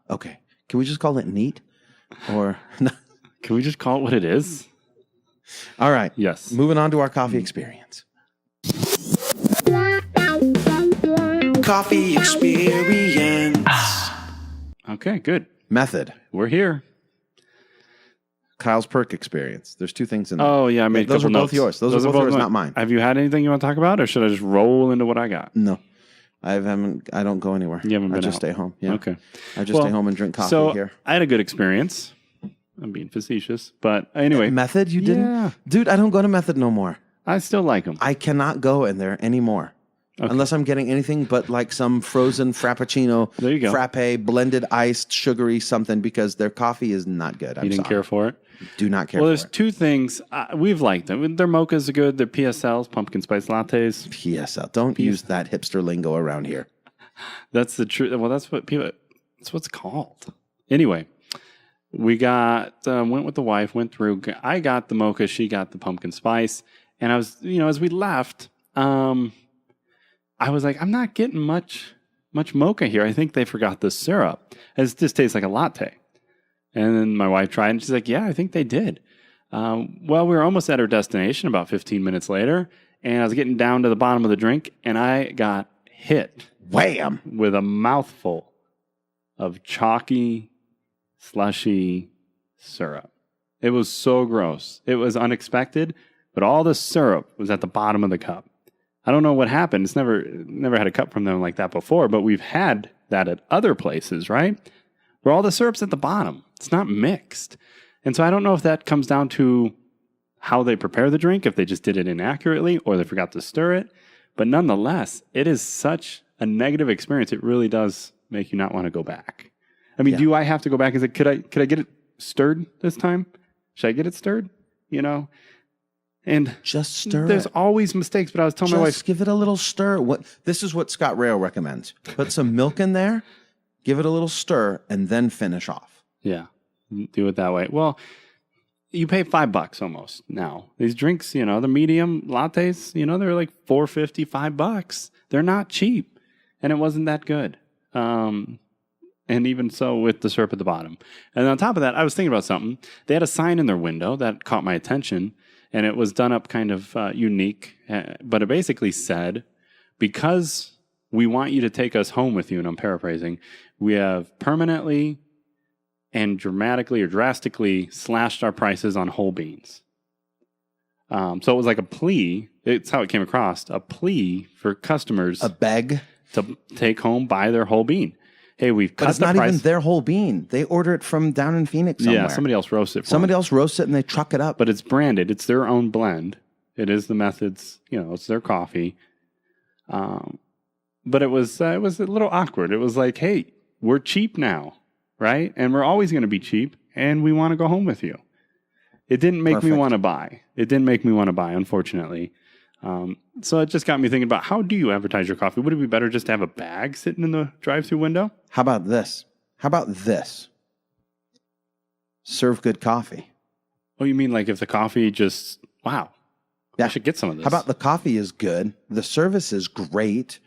B: Okay. Can we just call it neat? Or
C: can we just call it what it is?
B: All right.
C: Yes.
B: Moving on to our coffee experience. Coffee experience.
C: Okay, good.
B: Method.
C: We're here.
B: Kyle's perk experience. There's two things in there.
C: Oh, yeah. I made
B: those are
C: notes.
B: both yours. Those are both yours, not mine.
C: Have you had anything you want to talk about, or should I just roll into what I got?
B: No. I don't go anywhere.
C: You haven't been
B: I just
C: out.
B: stay home. Yeah.
C: Okay.
B: I just stay home and drink coffee here.
C: I had a good experience. I'm being facetious. But anyway.
B: Method? You didn't?
C: Yeah.
B: Dude, I don't go to Method no more.
C: I still like them.
B: I cannot go in there anymore. Okay. Unless I'm getting anything but like some frozen frappuccino,
C: there you go.
B: Frappe, blended iced, sugary something, because their coffee is not good.
C: You didn't care for it?
B: Do not care for it.
C: Well, there's two things. We've liked them. Their mochas are good. Their PSLs, pumpkin spice lattes.
B: PSL. Don't use that hipster lingo around here.
C: That's the truth. Well, that's what it's called. Anyway, we went with the wife, went through. I got the mocha. She got the pumpkin spice. And I was, as we left, I was like, I'm not getting much mocha here. I think they forgot the syrup. This tastes like a latte. And then my wife tried, and she's like, yeah, I think they did. Well, we were almost at our destination about 15 minutes later, and I was getting down to the bottom of the drink, and I got hit.
B: Wham!
C: With a mouthful of chalky, slushy syrup. It was so gross. It was unexpected, but all the syrup was at the bottom of the cup. I don't know what happened. It's never had a cup from them like that before, but we've had that at other places, right? Where all the syrup's at the bottom. It's not mixed. And so I don't know if that comes down to how they prepare the drink, if they just did it inaccurately or they forgot to stir it. But nonetheless, it is such a negative experience. It really does make you not want to go back. I mean, do I have to go back? Is it could I get it stirred this time? Should I get it stirred? And
B: just stir
C: there's
B: it.
C: always mistakes, but I was telling my wife,
B: give it a little stir. This is what Scott Rail recommends. Put some milk in there, give it a little stir, and then finish off.
C: Yeah, do it that way. Well, you pay $5 almost now. These drinks, the medium lattes, they're like $4.50, $5. They're not cheap, and it wasn't that good. And even so with the syrup at the bottom. And on top of that, I was thinking about something. They had a sign in their window that caught my attention, and it was done up kind of unique. But it basically said, because we want you to take us home with you, and I'm paraphrasing, we have permanently and dramatically or drastically slashed our prices on whole beans. So it was like a plea. It's how it came across. A plea for customers.
B: A beg.
C: To take home, buy their whole bean. Hey, we've cut the price.
B: But it's not even their whole bean. They order it from down in Phoenix somewhere.
C: Yeah, somebody else roasts it for
B: Somebody
C: them.
B: else roasts it and they truck it up.
C: But it's branded. It's their own blend. It is the methods. It's their coffee. But it was a little awkward. It was like, hey, we're cheap now, right? And we're always going to be cheap, and we want to go home with you. It didn't make me want to buy. Unfortunately. So it just got me thinking about, how do you advertise your coffee? Would it be better just to have a bag sitting in the drive-thru window?
B: How about this? Serve good coffee.
C: Oh, you mean like if the coffee just, wow. Yeah. I should get some of this.
B: How about the coffee is good, the service is great,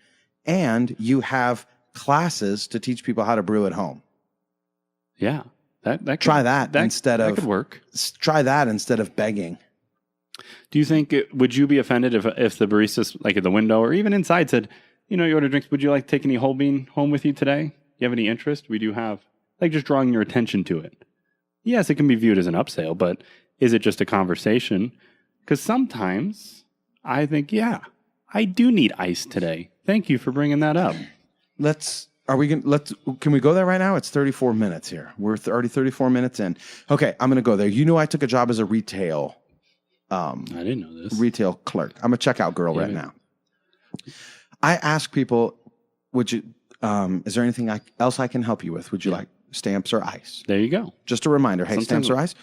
B: and you have classes to teach people how to brew at home?
C: Yeah. That
B: Try that instead of...
C: That could work.
B: Try that instead of begging.
C: Do you think, would you be offended if the baristas, like at the window or even inside, said, you order drinks, would you like to take any whole bean home with you today? Do you have any interest? We do have, like, just drawing your attention to it. Yes, it can be viewed as an upsale, but is it just a conversation? Because sometimes I think, yeah, I do need ice today. Thank you for bringing that up.
B: Can we go there right now? It's 34 minutes here. We're already 34 minutes in. Okay, I'm going to go there. You know, I took a job as a retail.
C: I didn't know this.
B: Retail clerk. I'm a checkout girl right now. I ask people, would you, is there anything else I can help you with? Would you like stamps or ice?
C: There you go.
B: Just a reminder. Hey, stamps or ice?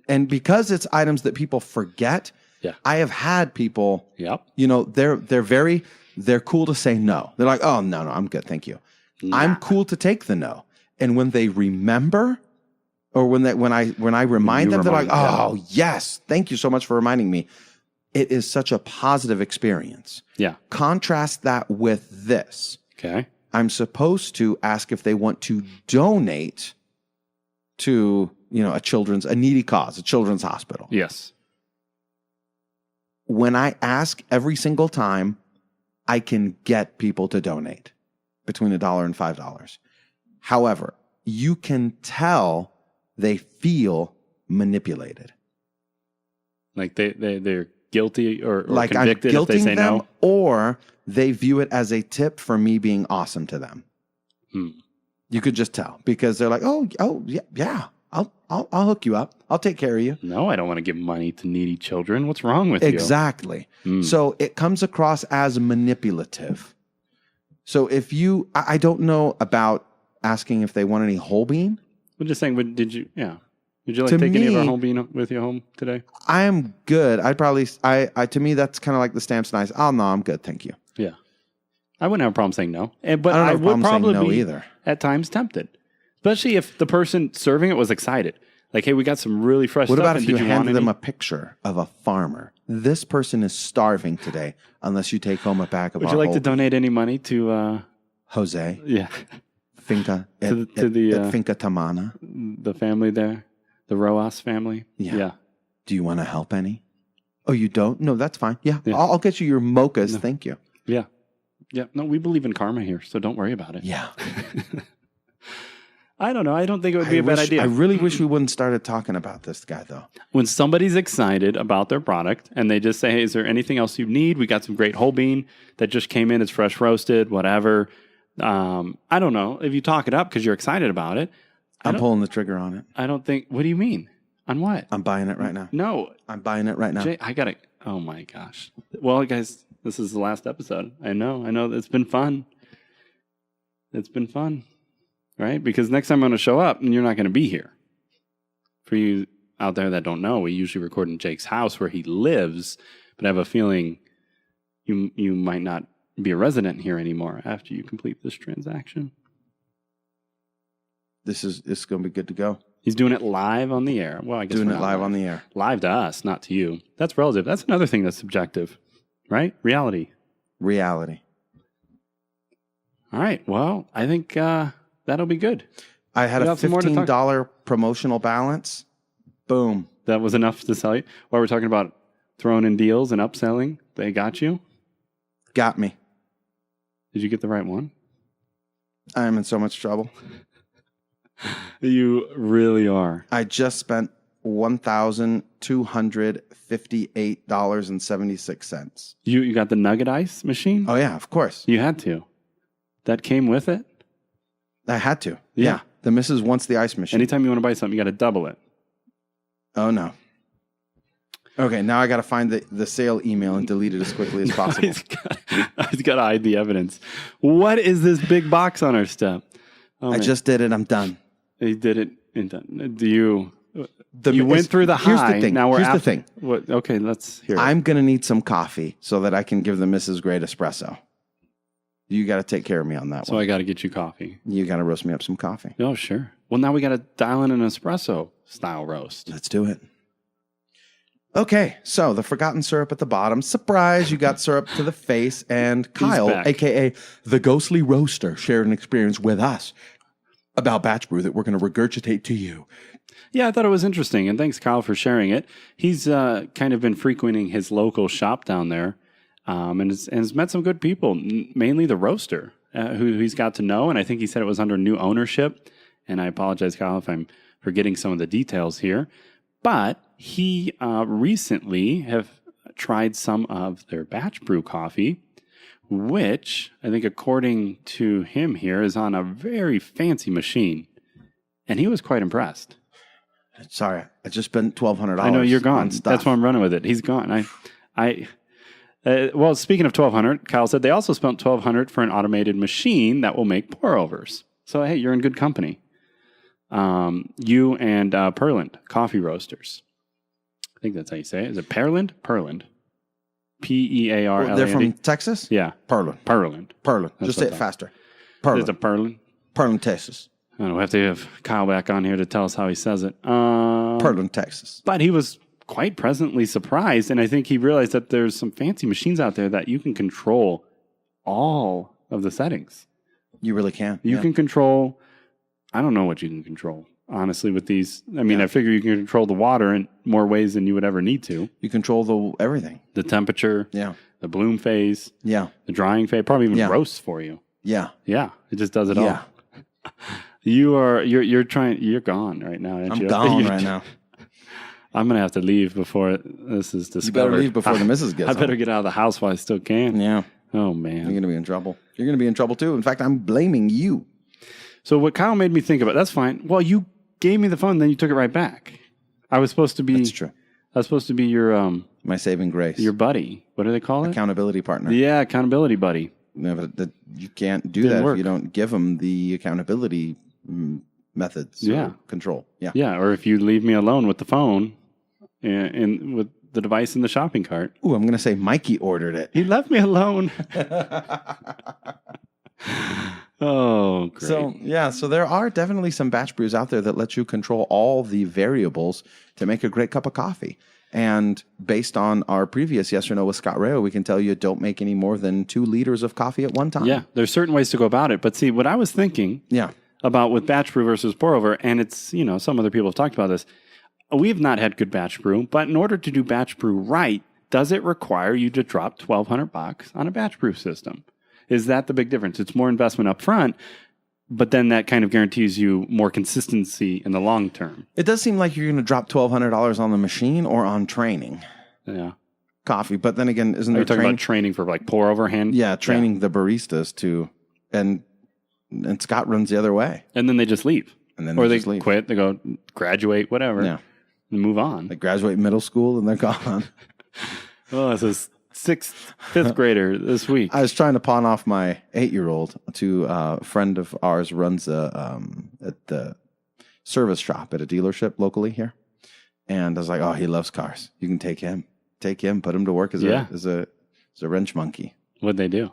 B: And because it's items that people forget, I have had people, you know, they're cool to say no. They're like, oh, no, I'm good. Thank you. Nah. I'm cool to take the no. And when they remember, or when I remind them, they're like, oh, yes, thank you so much for reminding me. It is such a positive experience. Yeah. Contrast that with this. Okay. I'm supposed to ask if they want to donate to, you know, a needy cause, a children's hospital. Yes. When I ask every single time, I can get people to donate between $1 and $5. However, you can tell they feel manipulated. Like they're guilty or like convicted if they say them, no? Or they view it as a tip for me being awesome to them. You could just tell because they're like, oh, yeah. I'll hook you up. I'll take care of you. No, I don't want to give money to needy children. What's wrong with you? Exactly. So it comes across as manipulative. So if I don't know about asking if they want any whole bean. I'm just saying, did you like take any of our whole bean with you home today? I am good. To me, that's kind of like the stamps and ice. Oh, no, I'm good. Thank you. Yeah. I wouldn't have a problem saying no. But I would probably be either. At times tempted. Especially if the person serving it was excited. Like, hey, we got some really fresh stuff. What about if you handed them a picture of a farmer? This person is starving today unless you take home a bag of. Would you like to donate any money to Jose? Yeah. Finca to the Finca Tamana. The family there. The Roas family. Yeah. Do you want to help any? Oh, you don't? No, that's fine. Yeah. I'll get you your mochas. No. Thank you. Yeah. Yeah. No, we believe in karma here, so don't worry about it. Yeah. I don't know. I don't think it would be a bad idea. I really wish we wouldn't started talking about this guy, though. When somebody's excited about their product and they just say, hey, is there anything else you need? We got some great whole bean that just came in. It's fresh roasted, whatever. I don't know. If you talk it up because you're excited about it. I'm pulling the trigger on it. I don't think. What do you mean? On what? I'm buying it right now. No. I'm buying it right now. Jay, I got to. Oh, my gosh. Well, guys, this is the last episode. I know. It's been fun. It's been fun. Right? Because next time I'm going to show up and you're not going to be here. For you out there that don't know, we usually record in Jake's house where he lives, but I have a feeling you might not be a resident here anymore after you complete this transaction. This is going to be good to go. He's doing it live on the air. Well, I guess doing it live on the air. Live to us, not to you. That's relative. That's another thing that's subjective, right? Reality. All right. Well, I think that'll be good. I had a $15 promotional balance. Boom. That was enough to sell you? While we're talking about throwing in deals and upselling, they got you? Got me. Did you get the right one? I am in so much trouble. You really are. I just spent $1,258.76. You got the nugget ice machine? Oh, yeah, of course. You had to. That came with it? I had to. Yeah. The missus wants the ice machine. Anytime you want to buy something, you got to double it. Oh, no. Okay, now I got to find the sale email and delete it as quickly as possible. He's got to hide the evidence. What is this big box on our step? Oh, I just did it. I'm done. He did it and done. Do you... You went through the high. Here's the thing. Now we're the thing. What? Okay, let's hear it. I'm going to need some coffee so that I can give the missus great espresso. You got to take care of me on that one. So I got to get you coffee. You got to roast me up some coffee. Oh, sure. Well, now we got to dial in an espresso style roast. Let's do it. Okay, so the forgotten syrup at the bottom. Surprise, you got syrup to the face. And Kyle, a.k.a. the Ghostly Roaster, shared an experience with us about batch brew that we're going to regurgitate to you. Yeah, I thought it was interesting. And thanks, Kyle, for sharing it. He's kind of been frequenting his local shop down there. And has met some good people, mainly the roaster, who he's got to know. And I think he said it was under new ownership. And I apologize, Kyle, if I'm forgetting some of the details here. But he recently have
C: tried some of their batch brew coffee, which I think according to him here is on a very fancy machine. And he was quite impressed.
B: Sorry, I just spent $1,200.
C: I know you're gone. That's why I'm running with it. He's gone. Well, speaking of $1,200, Kyle said they also spent $1,200 for an automated machine that will make pour-overs. So, hey, you're in good company. You and Perland, coffee roasters. I think that's how you say it. Is it Perland? Perland. P-E-A-R-L-A-N-D.
B: They're from Texas?
C: Yeah.
B: Perland.
C: That's
B: Just say it faster. Perland.
C: Is it Perland?
B: Perland, Texas.
C: I don't know. We have to have Kyle back on here to tell us how he says it.
B: Perland, Texas.
C: But he was quite pleasantly surprised, and I think he realized that there's some fancy machines out there that you can control all of the settings.
B: You really can.
C: You can control, I don't know what you can control, honestly, with these. I mean, I figure you can control the water in more ways than you would ever need to.
B: You control everything.
C: The temperature.
B: Yeah.
C: The bloom phase.
B: Yeah.
C: The drying phase. Probably even roasts for you.
B: Yeah.
C: Yeah. It just does it all. You're gone right now, aren't you?
B: I'm gone right now.
C: I'm going to have to leave before this is discovered.
B: You better leave before the missus gets
C: I better get out of the house while I still can.
B: Yeah.
C: Oh, man.
B: You're going to be in trouble. You're going to be in trouble, too. In fact, I'm blaming you.
C: So what Kyle made me think about, that's fine. Well, you gave me the phone, then you took it right back. I was supposed to be...
B: That's true.
C: I was supposed to be your...
B: my saving grace.
C: Your buddy. What do they call it?
B: Accountability partner.
C: Yeah, accountability buddy.
B: No, but you can't do that if you don't give them the accountability methods or control. Yeah.
C: Yeah, or if you leave me alone with the phone and with the device in the shopping cart.
B: Ooh, I'm going to say Mikey ordered it.
C: He left me alone. Oh, great.
B: So there are definitely some batch brews out there that let you control all the variables to make a great cup of coffee. And based on our previous yes or no with Scott Rayo, we can tell you don't make any more than 2 liters of coffee at one time.
C: Yeah, there's certain ways to go about it. But see, what I was thinking about with batch brew versus pour over, and it's, some other people have talked about this. We've not had good batch brew, but in order to do batch brew right, does it require you to drop $1,200 on a batch brew system? Is that the big difference? It's more investment up front, but then that kind of guarantees you more consistency in the long term.
B: It does seem like you're going to drop $1,200 on the machine or on training.
C: Yeah.
B: Coffee. But then again, isn't
C: Are
B: there
C: you talking about training for like pour over hand?
B: Yeah, training the baristas to, and Scott runs the other way.
C: And then they just leave.
B: And then
C: or
B: they
C: they quit, they go graduate, whatever.
B: Yeah.
C: And move on.
B: They graduate middle school and they're gone.
C: Oh, this is 5th grader this week.
B: I was trying to pawn off my 8-year-old to a friend of ours runs at the service shop at a dealership locally here. And I was like, oh, he loves cars. You can take him, put him to work as a wrench monkey.
C: What'd they do?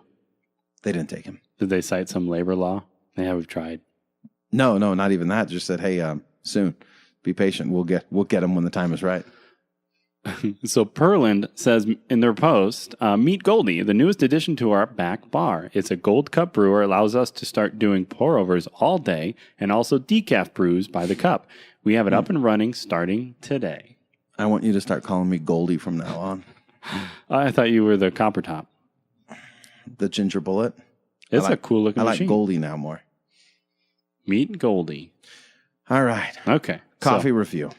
B: They didn't take him.
C: Did they cite some labor law? Yeah, we've tried.
B: No, not even that. Just said, hey, soon. Be patient. We'll get him when the time is right.
C: So Perland says in their post, meet Goldie, the newest addition to our back bar. It's a gold cup brewer, allows us to start doing pour overs all day and also decaf brews by the cup. We have it up and running starting today.
B: I want you to start calling me Goldie from now on.
C: I thought you were the copper top.
B: The ginger bullet.
C: It's a cool looking machine.
B: I like Goldie now more.
C: Meet Goldie.
B: All right.
C: Okay.
B: Coffee review.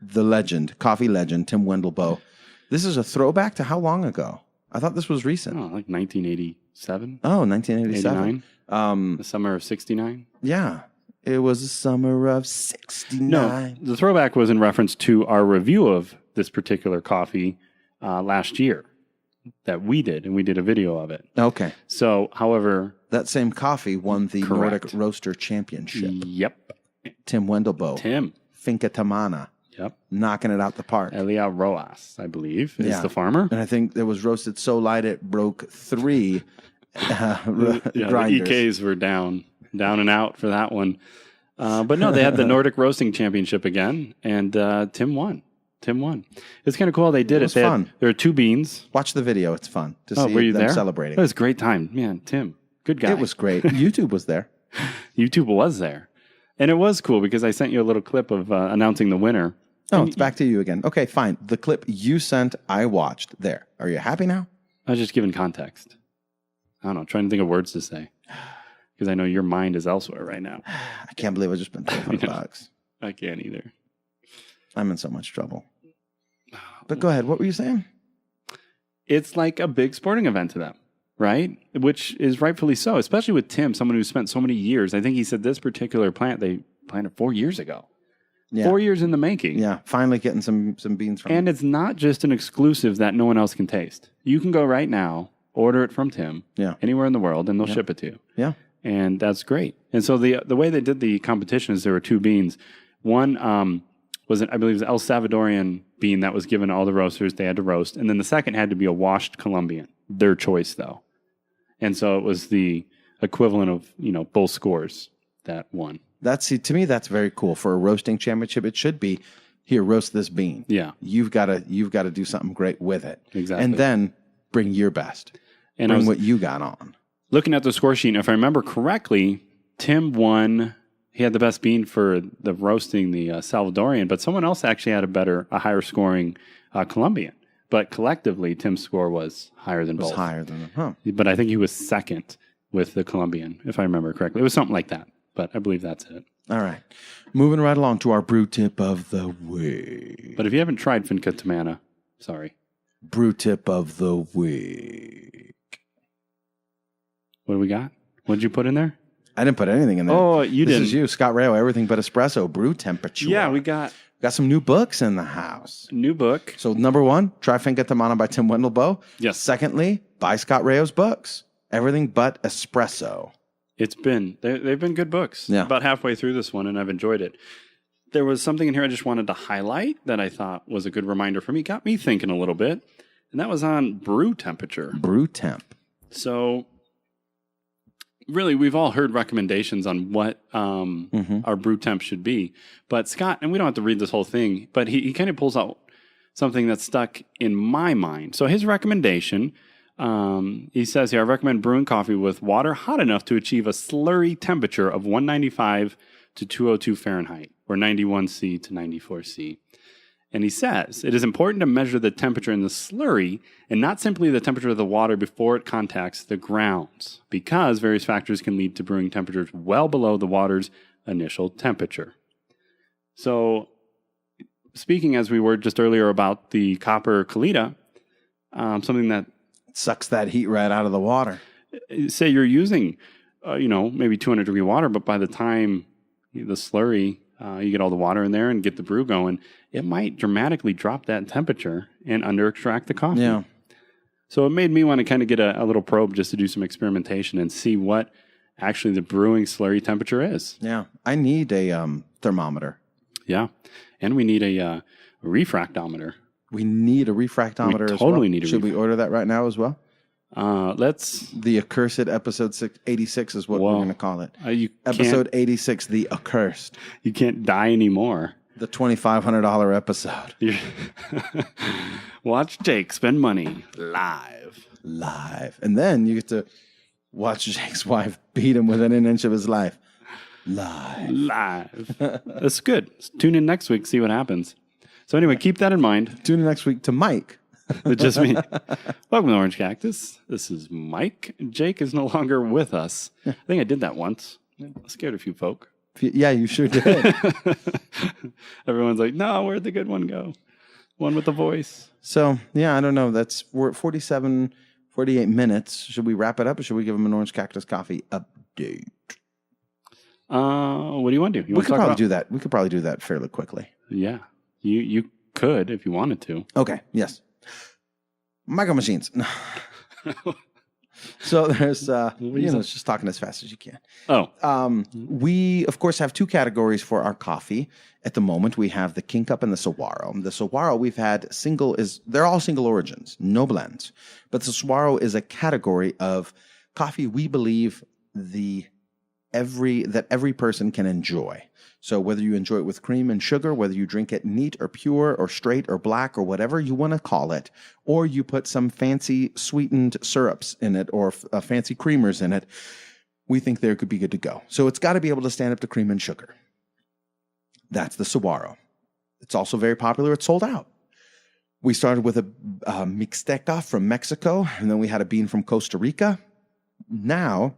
B: The legend, coffee legend, Tim Wendelboe. This is a throwback to how long ago? I thought this was recent.
C: Oh, like 1987?
B: Oh, 1987.
C: 89? The summer of 69?
B: Yeah. It was the summer of 69.
C: No, the throwback was in reference to our review of this particular coffee last year that we did, and we did a video of it.
B: Okay.
C: So, however...
B: That same coffee won the Nordic Roaster Championship.
C: Yep.
B: Tim Wendelboe.
C: Tim.
B: Finca Tamana.
C: Yep.
B: Knocking it out the park.
C: Elia Roas, I believe, is the farmer.
B: And I think it was roasted so light it broke 3 grinders.
C: The EKs were down and out for that one. But no, they had the Nordic Roasting Championship again, and Tim won. It's kind of cool. They did it.
B: Was fun.
C: There are 2 beans.
B: Watch the video. It's fun to see
C: were you
B: them
C: there?
B: celebrating.
C: It was a great time. Man, Tim, good guy.
B: It was great. YouTube was there.
C: YouTube was there. And it was cool because I sent you a little clip of announcing the winner.
B: Oh, it's back to you again. Okay, fine. The clip you sent, I watched. There. Are you happy now?
C: I was just giving context. I don't know, trying to think of words to say. Because I know your mind is elsewhere right now.
B: I can't believe I just spent $1200.
C: I can't either.
B: I'm in so much trouble. But go ahead. What were you saying?
C: it's like a big sporting event to them, right? Which is rightfully so, especially with Tim, someone who spent so many years. I think he said this particular plant they planted 4 years ago. Yeah. 4 years in the making.
B: Yeah, finally getting some beans from
C: And it's not just an exclusive that no one else can taste. You can go right now, order it from Tim, anywhere in the world, and they'll ship it to you.
B: Yeah.
C: And that's great. And so the way they did the competition is there were 2 beans. One was, I believe, El Salvadorian bean that was given to all the roasters. They had to roast. And then the second had to be a washed Colombian. Their choice, though. And so it was the equivalent of, both scores that won.
B: To me, that's very cool. For a roasting championship, it should be, here, roast this bean.
C: Yeah.
B: You've got to do something great with it.
C: Exactly.
B: And then bring your best. And bring what you got on. Looking
C: at the score sheet, if I remember correctly, Tim won. He had the best bean for the roasting, the Salvadorian, but someone else actually had a higher scoring Colombian. But collectively, Tim's score was higher than both.
B: Higher than them, huh?
C: But I think he was second with the Colombian, if I remember correctly. It was something like that, but I believe that's it.
B: All right. Moving right along to our brew tip of the week.
C: But if you haven't tried Finca Tamana, sorry.
B: Brew tip of the week.
C: What do we got? What did you put in there?
B: I didn't put anything in there.
C: Oh, you didn't.
B: This is you, Scott Rayo, Everything But Espresso, brew temperature.
C: Yeah, we got
B: some new books in the house.
C: New book.
B: So number 1, try Finca Tamana by Tim Wendelboe.
C: Yes.
B: Secondly, buy Scott Rayo's books, Everything But Espresso.
C: They've been good books.
B: Yeah.
C: About halfway through this one, and I've enjoyed it. There was something in here I just wanted to highlight that I thought was a good reminder for me. Got me thinking a little bit, and that was on brew temperature.
B: Brew temp.
C: So really, we've all heard recommendations on what our brew temp should be. But Scott, and we don't have to read this whole thing, but he kind of pulls out something that's stuck in my mind. So his recommendation, he says here, I recommend brewing coffee with water hot enough to achieve a slurry temperature of 195 to 202 Fahrenheit, or 91 C to 94 C. And he says, it is important to measure the temperature in the slurry and not simply the temperature of the water before it contacts the grounds, because various factors can lead to brewing temperatures well below the water's initial temperature. So, speaking as we were just earlier about the copper Kalita, something that
B: sucks that heat right out of the water.
C: Say you're using, maybe 200 degree water, but by the time the slurry, you get all the water in there and get the brew going, it might dramatically drop that temperature and under extract the coffee.
B: Yeah.
C: So it made me want to kind of get a little probe just to do some experimentation and see what actually the brewing slurry temperature is.
B: Yeah. I need a thermometer.
C: Yeah. And we need a refractometer.
B: We need a refractometer
C: as well. Totally need a
B: Should we order that right now as well?
C: Let's...
B: The Accursed episode 86 is what we're going to call it. Episode 86, The Accursed.
C: You can't die anymore.
B: The $2,500 episode.
C: Watch Jake spend money live.
B: And then you get to watch Jake's wife beat him within an inch of his life. Live.
C: That's good. Tune in next week, see what happens. So anyway, keep that in mind.
B: Tune in next week to Mike.
C: It's just me. Welcome to Orange Cactus. This is Mike. Jake is no longer with us. I think I did that once. I scared a few folk.
B: Yeah, you sure did.
C: Everyone's like, no, where'd the good one go? One with the voice.
B: So, yeah, I don't know. We're at 48 minutes. Should we wrap it up or should we give them an Orange Cactus Coffee update?
C: What do you want to do?
B: We could probably do that. We could probably do that fairly quickly.
C: Yeah. You could if you wanted to.
B: Okay, yes. Micro machines. So there's, it's just talking as fast as you can.
C: Oh.
B: We, of course, have 2 categories for our coffee. At the moment, we have the King Cup and the Saguaro. The Saguaro we've had they're all single origins, no blends. But the Saguaro is a category of coffee we believe that every person can enjoy. So whether you enjoy it with cream and sugar, whether you drink it neat or pure or straight or black or whatever you want to call it, or you put some fancy sweetened syrups in it or fancy creamers in it, we think they could be good to go. So it's got to be able to stand up to cream and sugar. That's the Saguaro. It's also very popular. It's sold out. We started with a Mixteca from Mexico, and then we had a bean from Costa Rica. Now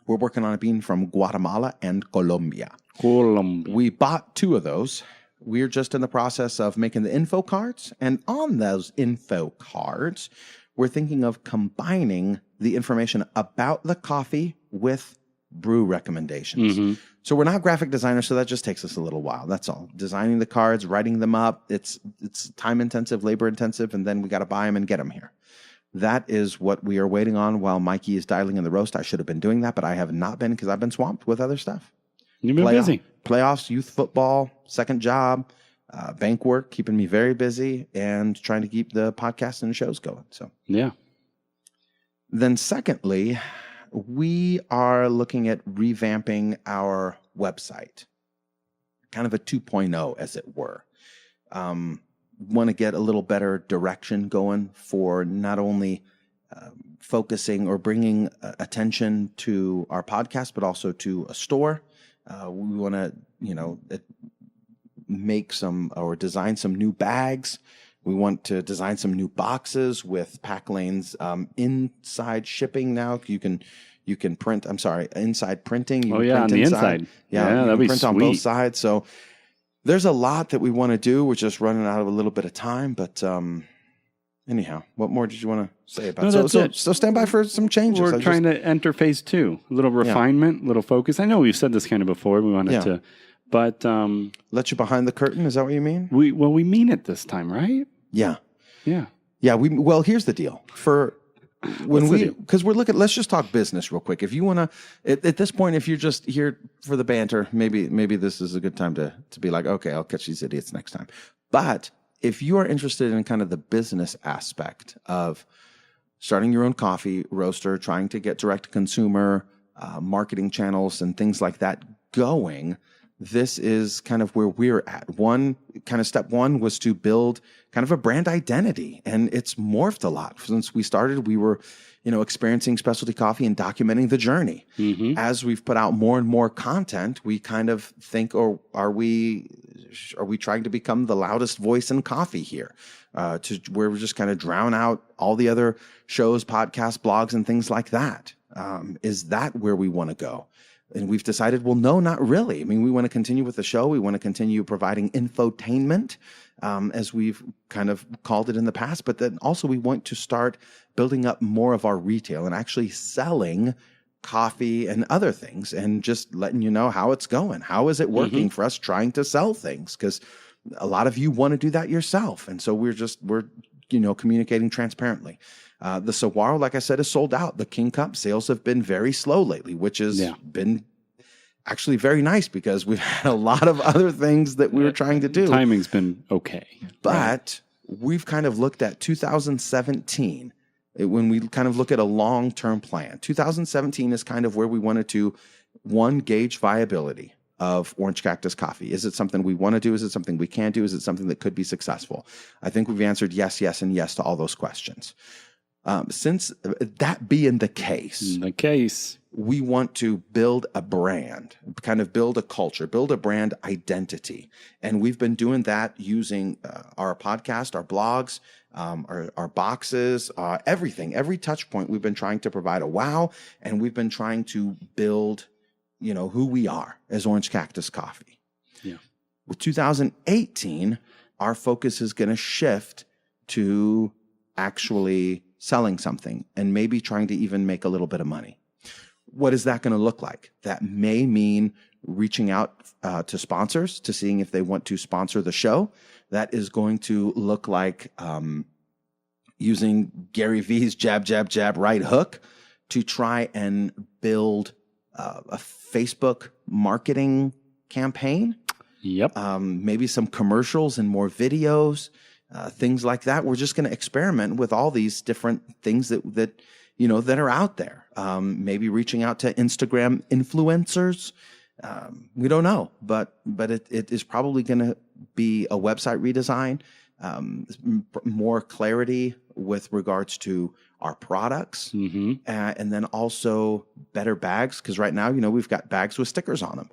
B: we're working on a bean from Guatemala and Colombia. We bought 2 of those. We're just in the process of making the info cards. And on those info cards, we're thinking of combining the information about the coffee with brew recommendations. So we're not graphic designers, so that just takes us a little while. That's all. Designing the cards, writing them up, it's time intensive, labor intensive, and then we got to buy them and get them here. That is what we are waiting on while Mikey is dialing in the roast. I should have been doing that, but I have not been because I've been swamped with other stuff.
C: You've been busy.
B: Playoffs, youth football, second job, bank work, keeping me very busy, and trying to keep the podcast and the shows going. So
C: yeah.
B: Then secondly, we are looking at revamping our website, kind of a 2.0, as it were. Want to get a little better direction going for not only focusing or bringing attention to our podcast, but also to a store. We want to, make some or design some new bags. We want to design some new boxes with pack lanes inside shipping now. You can print. I'm sorry, inside printing. You can print
C: on the inside.
B: Yeah, you
C: that'd
B: can
C: be
B: print
C: sweet.
B: on both sides. So there's a lot that we want to do. We're just running out of a little bit of time. But anyhow, what more did you want to say about it? So stand by for some changes.
C: We're trying to enter phase 2. A little refinement, a little focus. I know we've said this kind of before. We wanted to, but
B: let you behind the curtain. Is that what you mean?
C: We mean it this time, right?
B: Yeah.
C: Yeah.
B: Yeah. Well, here's the deal. Let's just talk business real quick. If you want to, at this point, if you're just here for the banter, maybe this is a good time to be like, okay, I'll catch these idiots next time. But if you are interested in kind of the business aspect of starting your own coffee roaster, trying to get direct to consumer marketing channels and things like that going, this is kind of where we're at. Step one was to build kind of a brand identity, and it's morphed a lot. Since we started, we were, experiencing specialty coffee and documenting the journey. As we've put out more and more content, we kind of think, are we trying to become the loudest voice in coffee here? To where we just kind of drown out all the other shows, podcasts, blogs, and things like that. Is that where we want to go? And we've decided, well, no, not really. I mean, we want to continue with the show. We want to continue providing infotainment, as we've kind of called it in the past. But then also we want to start building up more of our retail and actually selling coffee and other things and just letting you know how it's going. How is it working for us trying to sell things? Because a lot of you want to do that yourself. And so we're communicating transparently. The Saguaro, like I said, is sold out. The King Cup sales have been very slow lately, which has been actually very nice because we've had a lot of other things that we were trying to do.
C: Timing's been okay.
B: But we've kind of looked at 2017 when we kind of look at a long-term plan. 2017 is kind of where we wanted to, gauge viability of Orange Cactus Coffee. Is it something we want to do? Is it something we can do? Is it something that could be successful? I think we've answered yes, and yes to all those questions. Since that being the case, we want to build a brand, kind of build a culture, build a brand identity. And we've been doing that using our podcast, our blogs, our boxes, everything. Every touch point, we've been trying to provide a wow, and we've been trying to build, who we are as Orange Cactus Coffee.
C: Yeah.
B: With 2018, our focus is going to shift to actually selling something and maybe trying to even make a little bit of money. What is that going to look like? That may mean reaching out to sponsors to seeing if they want to sponsor the show. That is going to look like using Gary V's jab, jab, jab, right hook to try and build a Facebook marketing campaign.
C: Yep.
B: Maybe some commercials and more videos. Things like that. We're just going to experiment with all these different things that are out there. Maybe reaching out to Instagram influencers. We don't know, but it is probably going to be a website redesign, more clarity with regards to our products, and then also better bags. Because right now, we've got bags with stickers on them.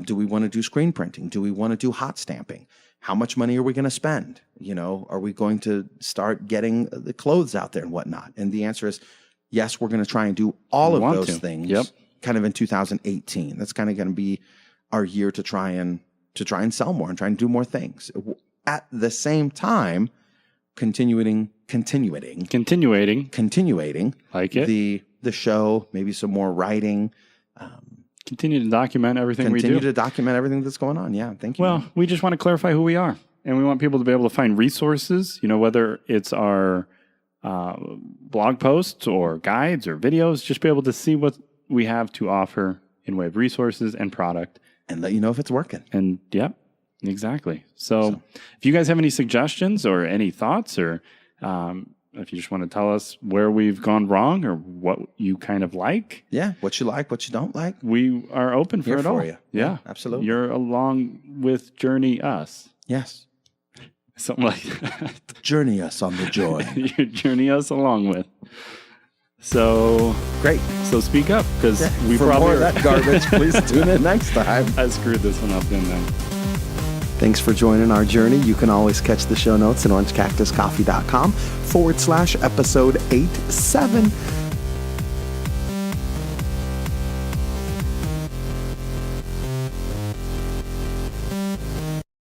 B: Do we want to do screen printing? Do we want to do hot stamping? How much money are we going to spend? Are we going to start getting the clothes out there and whatnot? And the answer is yes, we're going to try and do all of those things kind of in 2018. That's kind of going to be our year to try and sell more and try and do more things. At the same time, continuating
C: like it.
B: the show, maybe some more writing.
C: Continue to document everything we do.
B: Continue to document everything that's going on. Yeah, thank you.
C: Well, we just want to clarify who we are. And we want people to be able to find resources, whether it's our blog posts or guides or videos, just be able to see what we have to offer in way of resources and product.
B: And let you know if it's working.
C: And yep, exactly. So if you guys have any suggestions or any thoughts, or if you just want to tell us where we've gone wrong or what you kind of like.
B: Yeah, what you like, what you don't like.
C: We are open for it all.
B: You.
C: Yeah,
B: absolutely.
C: You're along with Journey Us.
B: Yes.
C: Something like that.
B: Journey us on the joy.
C: You journey us along with. So
B: great.
C: So speak up, because we
B: for
C: probably
B: more of that garbage. Please tune in next time.
C: I screwed this one up, didn't I?
B: Thanks for joining our journey. You can always catch the show notes at orangecactuscoffee.com/episode 87.